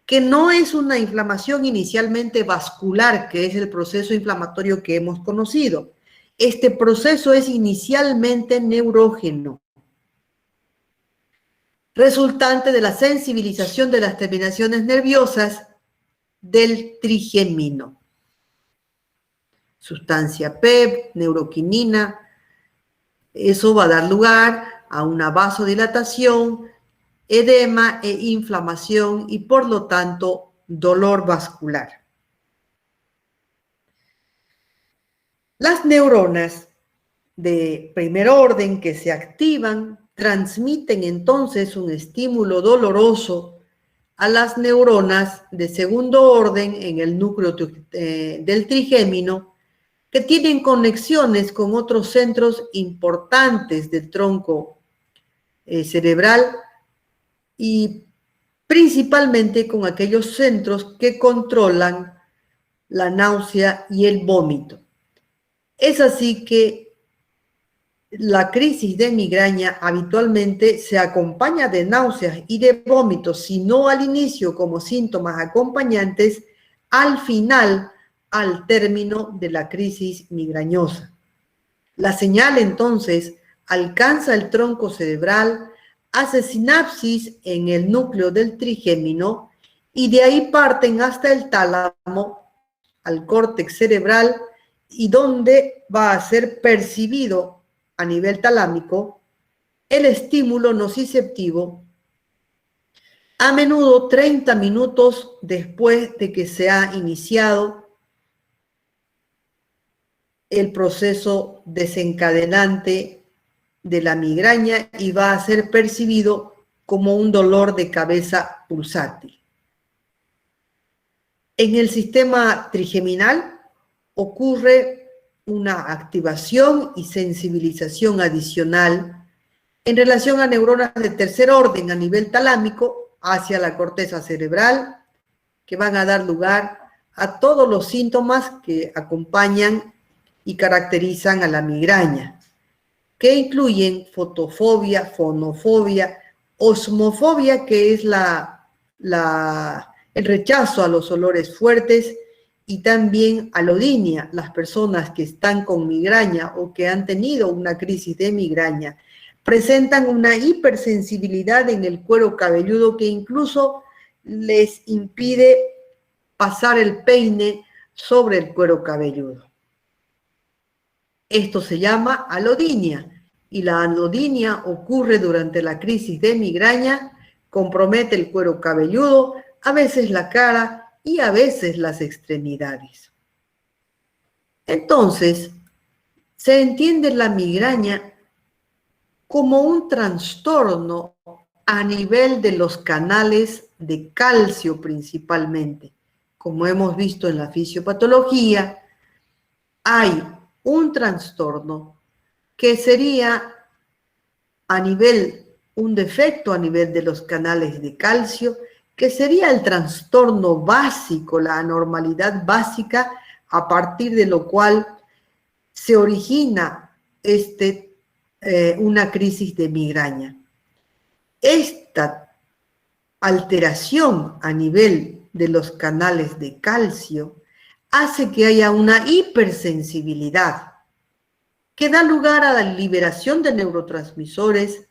que no es una inflamación inicialmente vascular, que es el proceso inflamatorio que hemos conocido. Este proceso es inicialmente neurógeno, resultante de la sensibilización de las terminaciones nerviosas del trigémino. Sustancia P, neuroquinina, eso va a dar lugar a una vasodilatación, edema e inflamación y por lo tanto dolor vascular. Las neuronas de primer orden que se activan transmiten entonces un estímulo doloroso a las neuronas de segundo orden en el núcleo del trigémino, que tienen conexiones con otros centros importantes del tronco cerebral y principalmente con aquellos centros que controlan la náusea y el vómito. Es así que la crisis de migraña habitualmente se acompaña de náuseas y de vómitos, si no al inicio como síntomas acompañantes, al final, al término de la crisis migrañosa. La señal entonces alcanza el tronco cerebral, hace sinapsis en el núcleo del trigémino y de ahí parten hasta el tálamo, al córtex cerebral, y donde va a ser percibido a nivel talámico, el estímulo nociceptivo a menudo 30 minutos después de que se ha iniciado el proceso desencadenante de la migraña y va a ser percibido como un dolor de cabeza pulsátil. En el sistema trigeminal ocurre una activación y sensibilización adicional en relación a neuronas de tercer orden a nivel talámico hacia la corteza cerebral, que van a dar lugar a todos los síntomas que acompañan y caracterizan a la migraña, que incluyen fotofobia, fonofobia, osmofobia, que es el rechazo a los olores fuertes, y también alodinia, las personas que están con migraña o que han tenido una crisis de migraña, presentan una hipersensibilidad en el cuero cabelludo que incluso les impide pasar el peine sobre el cuero cabelludo. Esto se llama alodinia, y la alodinia ocurre durante la crisis de migraña, compromete el cuero cabelludo, a veces la cara y a veces las extremidades. Entonces, se entiende la migraña como un trastorno a nivel de los canales de calcio principalmente. Como hemos visto en la fisiopatología, hay un trastorno que sería un defecto a nivel de los canales de calcio, que sería el trastorno básico, la anormalidad básica, a partir de lo cual se origina una crisis de migraña. Esta alteración a nivel de los canales de calcio hace que haya una hipersensibilidad que da lugar a la liberación de neurotransmisores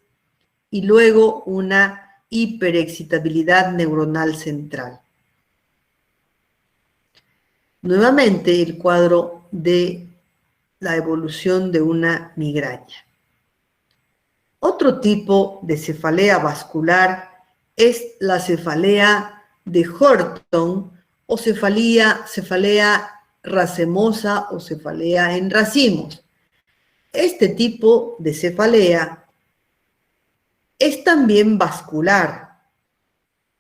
y luego una hiperexcitabilidad neuronal central. Nuevamente el cuadro de la evolución de una migraña. Otro tipo de cefalea vascular es la cefalea de Horton o cefalea racemosa o cefalea en racimos. Este tipo de cefalea es también vascular.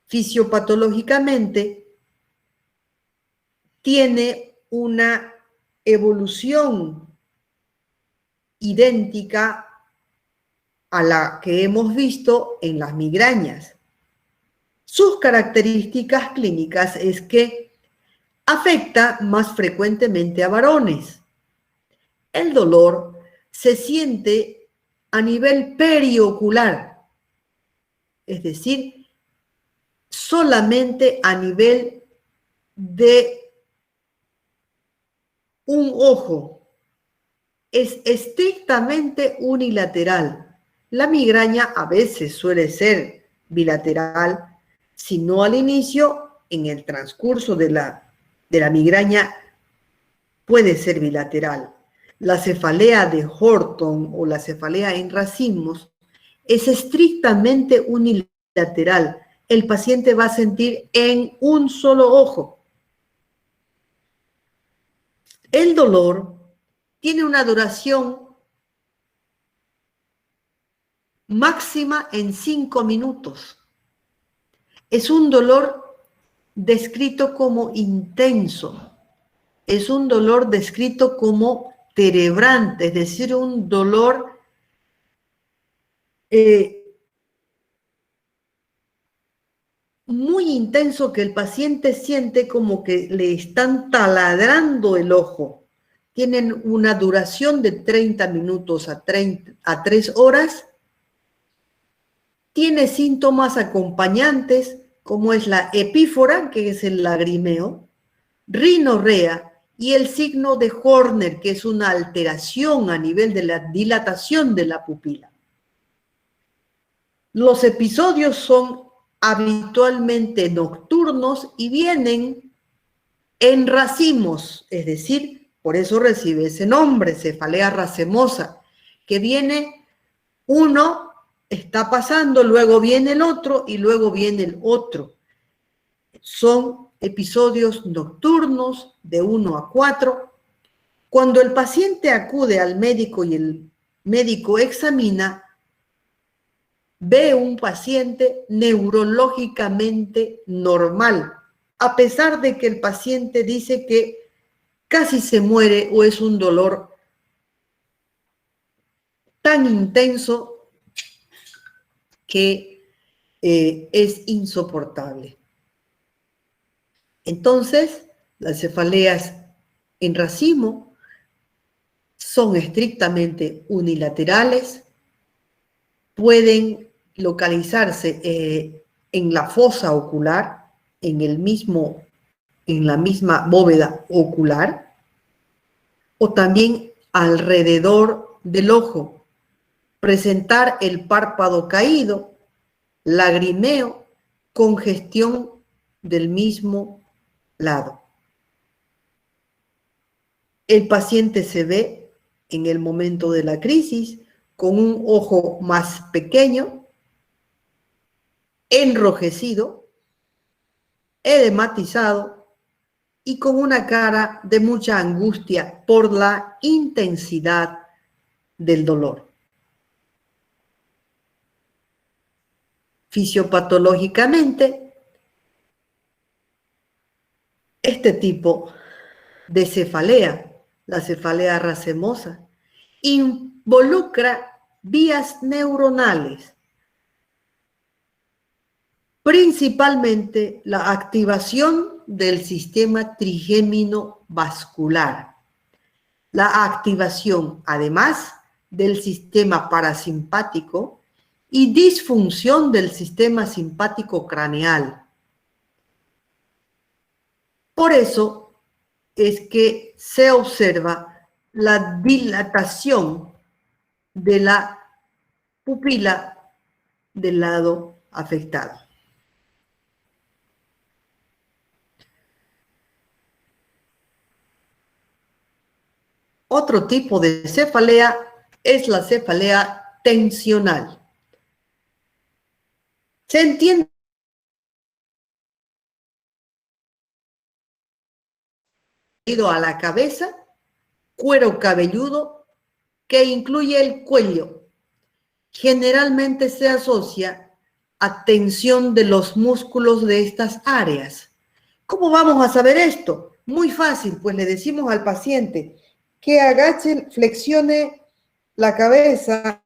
Fisiopatológicamente tiene una evolución idéntica a la que hemos visto en las migrañas. Sus características clínicas es que afecta más frecuentemente a varones. El dolor se siente a nivel periocular, es decir, solamente a nivel de un ojo. Es estrictamente unilateral. La migraña a veces suele ser bilateral, si no al inicio, en el transcurso de la migraña puede ser bilateral. La cefalea de Horton o la cefalea en racimos es estrictamente unilateral. El paciente va a sentir en un solo ojo. El dolor tiene una duración máxima en 5 minutos. Es un dolor descrito como intenso. Es un dolor descrito como terebrante, es decir, un dolor muy intenso que el paciente siente como que le están taladrando el ojo. Tienen una duración de 30 minutos a 3 horas. Tiene síntomas acompañantes como es la epífora, que es el lagrimeo, rinorrea y el signo de Horner, que es una alteración a nivel de la dilatación de la pupila. Los episodios son habitualmente nocturnos y vienen en racimos, es decir, por eso recibe ese nombre, cefalea racemosa, que viene uno, está pasando, luego viene el otro y luego viene el otro. Son episodios nocturnos de 1 a 4. Cuando el paciente acude al médico y el médico examina, ve un paciente neurológicamente normal, a pesar de que el paciente dice que casi se muere o es un dolor tan intenso que es insoportable. Entonces, las cefaleas en racimo son estrictamente unilaterales, pueden localizarse en la fosa ocular, en la misma bóveda ocular, o también alrededor del ojo, presentar el párpado caído, lagrimeo, congestión del mismo lado. El paciente se ve en el momento de la crisis con un ojo más pequeño, enrojecido, edematizado y con una cara de mucha angustia por la intensidad del dolor. Fisiopatológicamente, este tipo de cefalea, la cefalea racemosa, involucra vías neuronales, principalmente la activación del sistema trigémino vascular, la activación, además, del sistema parasimpático y disfunción del sistema simpático craneal. Por eso es que se observa la dilatación de la pupila del lado afectado. Otro tipo de cefalea es la cefalea tensional. Se entiende a la cabeza, cuero cabelludo que incluye el cuello. Generalmente se asocia a tensión de los músculos de estas áreas. ¿Cómo vamos a saber esto? Muy fácil, pues le decimos al paciente que agache, flexione la cabeza,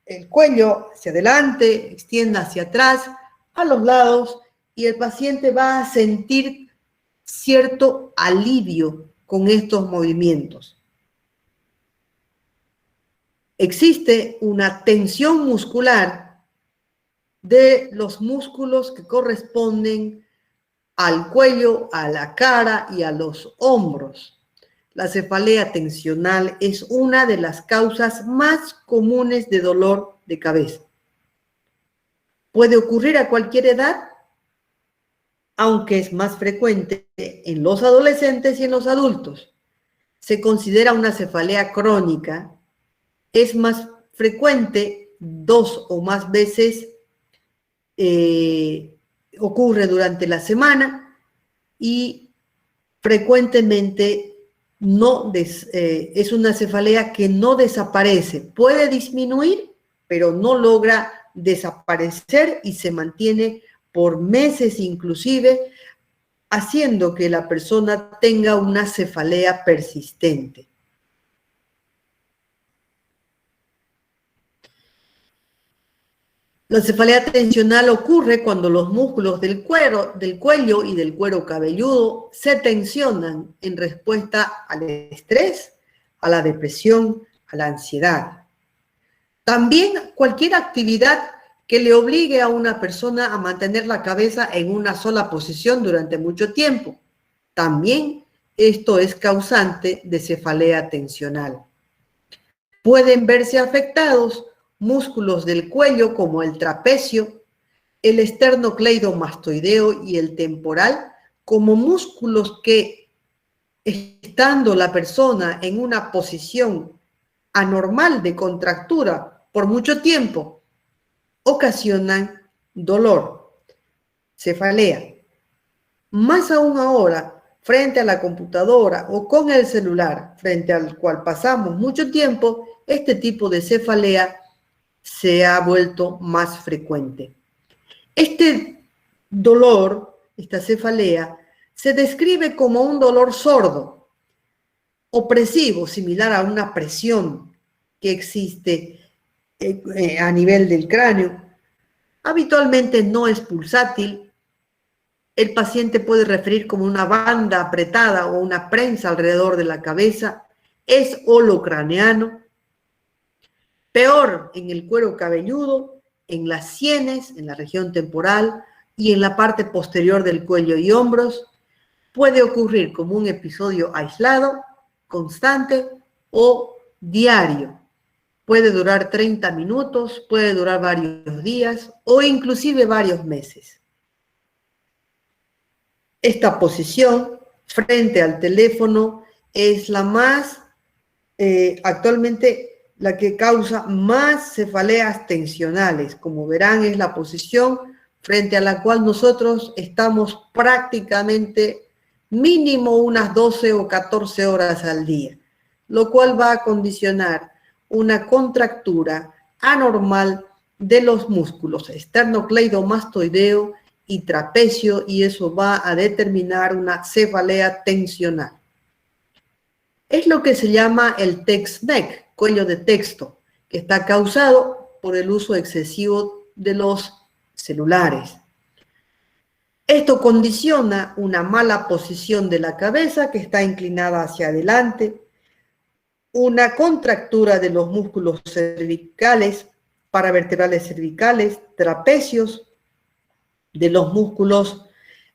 el cuello hacia adelante, extienda hacia atrás, a los lados, y el paciente va a sentir cierto alivio con estos movimientos. Existe una tensión muscular de los músculos que corresponden al cuello, a la cara y a los hombros. La cefalea tensional es una de las causas más comunes de dolor de cabeza. Puede ocurrir a cualquier edad, aunque es más frecuente en los adolescentes y en los adultos. Se considera una cefalea crónica. Es más frecuente 2 o más veces, ocurre durante la semana y frecuentemente es una cefalea que no desaparece. Puede disminuir, pero no logra desaparecer y se mantiene por meses inclusive, haciendo que la persona tenga una cefalea persistente. La cefalea tensional ocurre cuando los músculos del cuello y del cuero cabelludo se tensionan en respuesta al estrés, a la depresión, a la ansiedad. También cualquier actividad que le obligue a una persona a mantener la cabeza en una sola posición durante mucho tiempo. También esto es causante de cefalea tensional. Pueden verse afectados músculos del cuello como el trapecio, el esternocleidomastoideo y el temporal, como músculos que, estando la persona en una posición anormal de contractura por mucho tiempo ocasionan dolor, cefalea. Más aún ahora, frente a la computadora o con el celular, frente al cual pasamos mucho tiempo, este tipo de cefalea se ha vuelto más frecuente. Este dolor, esta cefalea, se describe como un dolor sordo, opresivo, similar a una presión que existe a nivel del cráneo. Habitualmente no es pulsátil. El paciente puede referir como una banda apretada o una prensa alrededor de la cabeza. Es holocraneano. Peor en el cuero cabelludo, en las sienes, en la región temporal y en la parte posterior del cuello y hombros. Puede ocurrir como un episodio aislado, constante o diario. Puede durar 30 minutos, puede durar varios días o inclusive varios meses. Esta posición frente al teléfono es la más, actualmente la que causa más cefaleas tensionales. Como verán, es la posición frente a la cual nosotros estamos prácticamente mínimo unas 12 o 14 horas al día, lo cual va a condicionar una contractura anormal de los músculos esternocleidomastoideo y trapecio, y eso va a determinar una cefalea tensional. Es lo que se llama el text neck, cuello de texto, que está causado por el uso excesivo de los celulares. Esto condiciona una mala posición de la cabeza que está inclinada hacia adelante, una contractura de los músculos cervicales, paravertebrales cervicales, trapecios, de los músculos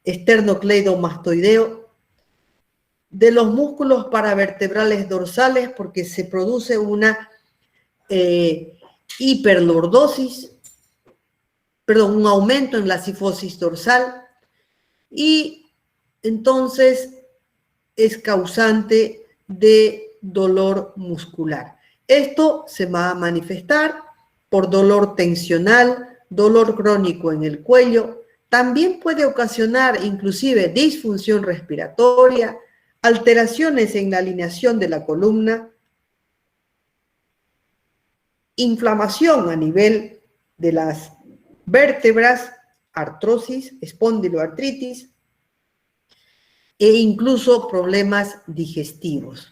esternocleidomastoideo, de los músculos paravertebrales dorsales, porque se produce una hiperlordosis, perdón, un aumento en la cifosis dorsal, y entonces es causante de dolor muscular. Esto se va a manifestar por dolor tensional, dolor crónico en el cuello. También puede ocasionar inclusive disfunción respiratoria, alteraciones en la alineación de la columna, inflamación a nivel de las vértebras, artrosis, espondiloartritis e incluso problemas digestivos.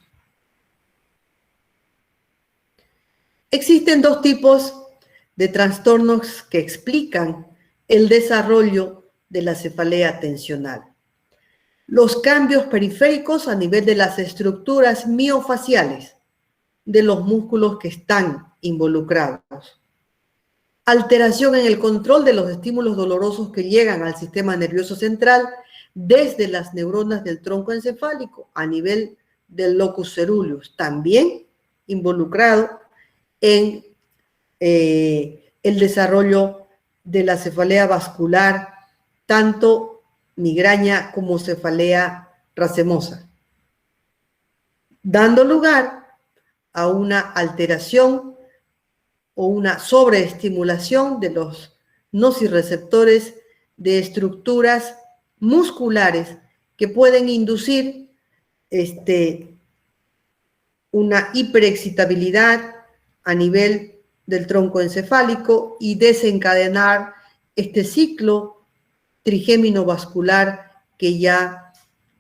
Existen dos tipos de trastornos que explican el desarrollo de la cefalea tensional. Los cambios periféricos a nivel de las estructuras miofaciales de los músculos que están involucrados. Alteración en el control de los estímulos dolorosos que llegan al sistema nervioso central desde las neuronas del tronco encefálico a nivel del locus coeruleus, también involucrado en el desarrollo de la cefalea vascular, tanto migraña como cefalea racemosa, dando lugar a una alteración o una sobreestimulación de los nociceptores de estructuras musculares que pueden inducir una hiperexcitabilidad a nivel del tronco encefálico y desencadenar este ciclo trigémino vascular que ya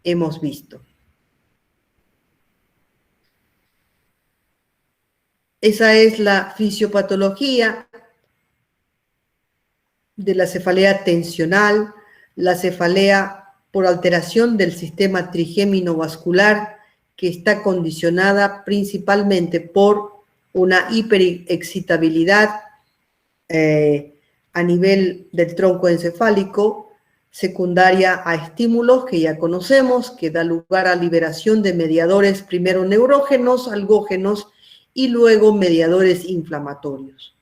hemos visto. Esa es la fisiopatología de la cefalea tensional, la cefalea por alteración del sistema trigémino vascular, que está condicionada principalmente por una hiperexcitabilidad a nivel del tronco encefálico, secundaria a estímulos que ya conocemos, que da lugar a liberación de mediadores, primero neurógenos, algógenos, y luego mediadores inflamatorios.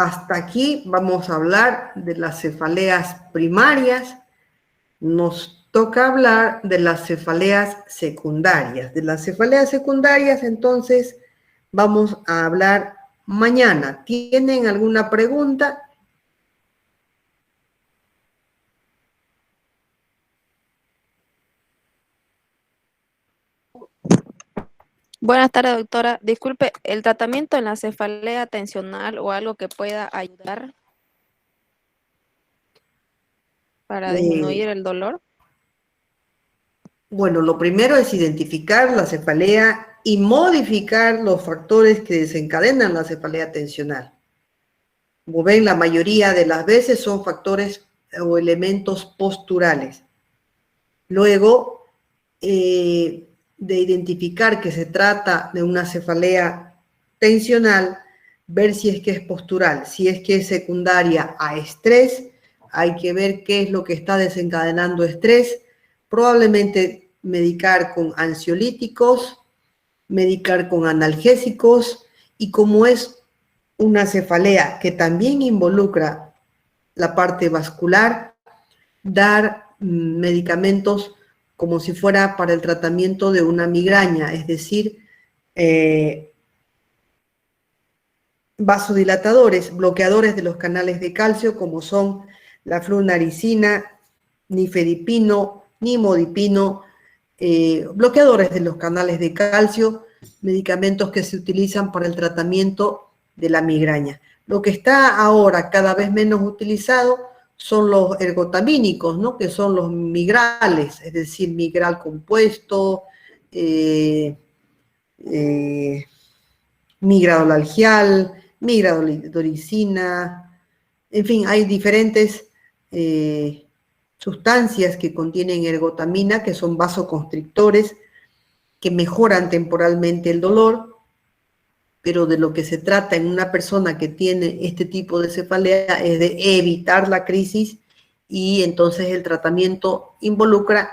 Hasta aquí vamos a hablar de las cefaleas primarias. Nos toca hablar de las cefaleas secundarias. De las cefaleas secundarias, entonces, vamos a hablar mañana. ¿Tienen alguna pregunta? Buenas tardes, doctora. Disculpe, ¿el tratamiento en la cefalea tensional o algo que pueda ayudar para disminuir el dolor? Bueno, lo primero es identificar la cefalea y modificar los factores que desencadenan la cefalea tensional. Como ven, la mayoría de las veces son factores o elementos posturales. Luego, de identificar que se trata de una cefalea tensional, ver si es que es postural. Si es que es secundaria a estrés, hay que ver qué es lo que está desencadenando estrés. Probablemente medicar con ansiolíticos, medicar con analgésicos, y como es una cefalea que también involucra la parte vascular, dar medicamentos como si fuera para el tratamiento de una migraña, es decir, vasodilatadores, bloqueadores de los canales de calcio, como son la flunaricina, nifedipino, nimodipino, bloqueadores de los canales de calcio, medicamentos que se utilizan para el tratamiento de la migraña. Lo que está ahora cada vez menos utilizado son los ergotamínicos, ¿no? Que son los migrales, es decir, migral compuesto, migradolalgial, migradoricina, en fin, hay diferentes sustancias que contienen ergotamina, que son vasoconstrictores, que mejoran temporalmente el dolor, pero de lo que se trata en una persona que tiene este tipo de cefalea es de evitar la crisis, y entonces el tratamiento involucra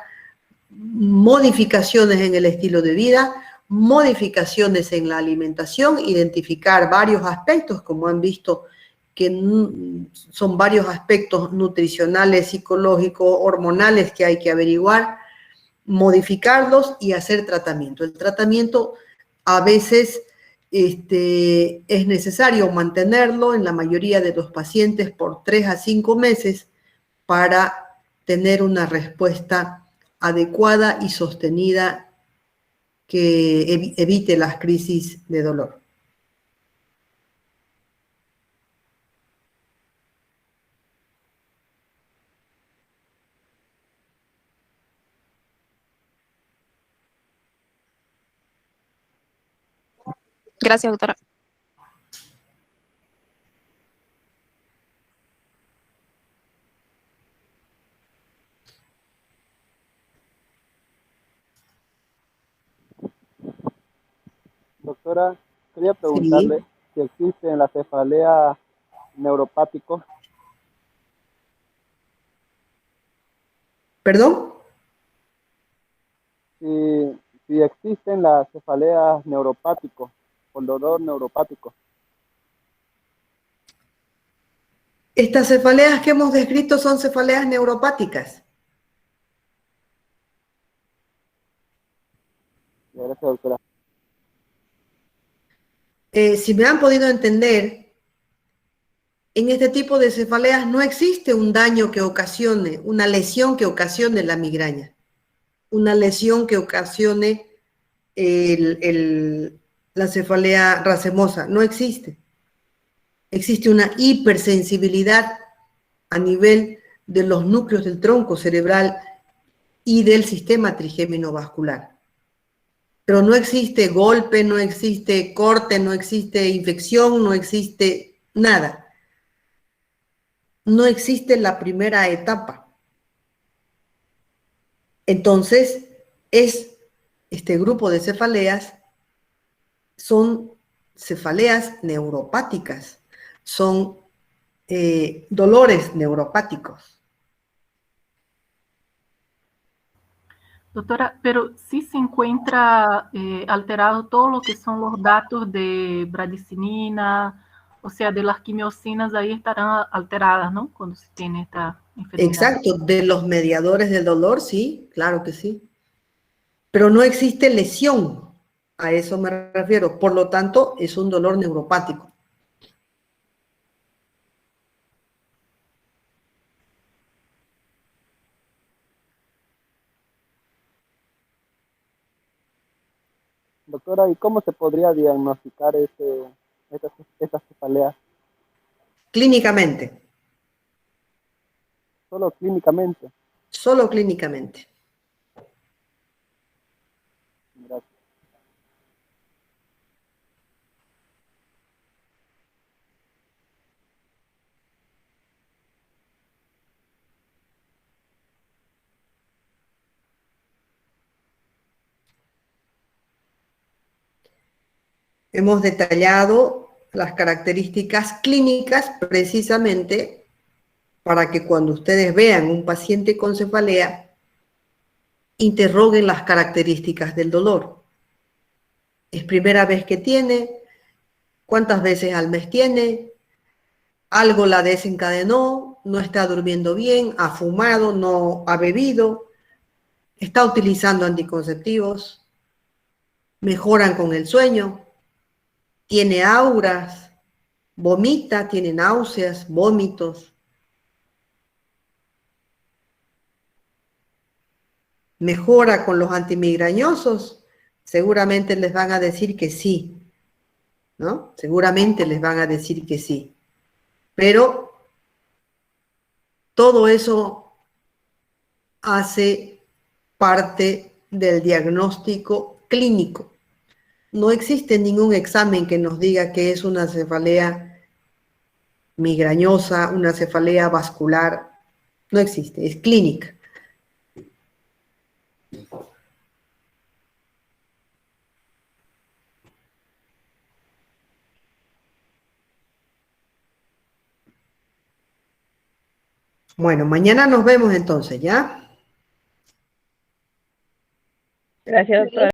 modificaciones en el estilo de vida, modificaciones en la alimentación, identificar varios aspectos, como han visto, que son varios aspectos nutricionales, psicológicos, hormonales que hay que averiguar, modificarlos y hacer tratamiento. El tratamiento a veces es necesario mantenerlo en la mayoría de los pacientes por 3 a 5 meses para tener una respuesta adecuada y sostenida que evite las crisis de dolor. Gracias, doctora. Doctora, quería preguntarle Sí. si existe en la cefalea neuropático. ¿Perdón? Si existen las cefaleas neuropáticos, con dolor neuropático. Estas cefaleas que hemos descrito son cefaleas neuropáticas. Gracias, doctora. Si me han podido entender, en este tipo de cefaleas no existe un daño que ocasione, una lesión que ocasione la migraña, una lesión que ocasione la cefalea racemosa. No existe. Existe una hipersensibilidad a nivel de los núcleos del tronco cerebral y del sistema trigémino vascular. Pero no existe golpe, no existe corte, no existe infección, no existe nada. No existe la primera etapa. Entonces, este grupo de cefaleas son cefaleas neuropáticas, son dolores neuropáticos. Doutora, pero si se encuentra alterado todo lo que son los datos de bradicinina o sea, de las quimiosinas ahí estarán alteradas, ¿no? Cuando se tiene esta enfermedad. Exacto, de los mediadores del dolor, sí, claro que sí. Pero no existe lesión, a eso me refiero. Por lo tanto, es un dolor neuropático. Doctora, ¿y cómo se podría diagnosticar esta cefalea? Clínicamente, Solo clínicamente. solo clínicamente. Gracias. Hemos detallado las características clínicas precisamente para que cuando ustedes vean un paciente con cefalea, interroguen las características del dolor. ¿Es primera vez que tiene? ¿Cuántas veces al mes tiene? ¿Algo la desencadenó? ¿No está durmiendo bien? ¿Ha fumado? ¿No ha bebido? ¿Está utilizando anticonceptivos? ¿Mejoran con el sueño? ¿Tiene auras? ¿Vomita? ¿Tiene náuseas? ¿Vómitos? ¿Mejora con los antimigrañosos? Seguramente les van a decir que sí, ¿no? Seguramente les van a decir que sí. Pero todo eso hace parte del diagnóstico clínico. No existe ningún examen que nos diga que es una cefalea migrañosa, una cefalea vascular. No existe, es clínica. Bueno, mañana nos vemos entonces, ¿ya? Gracias, doctora.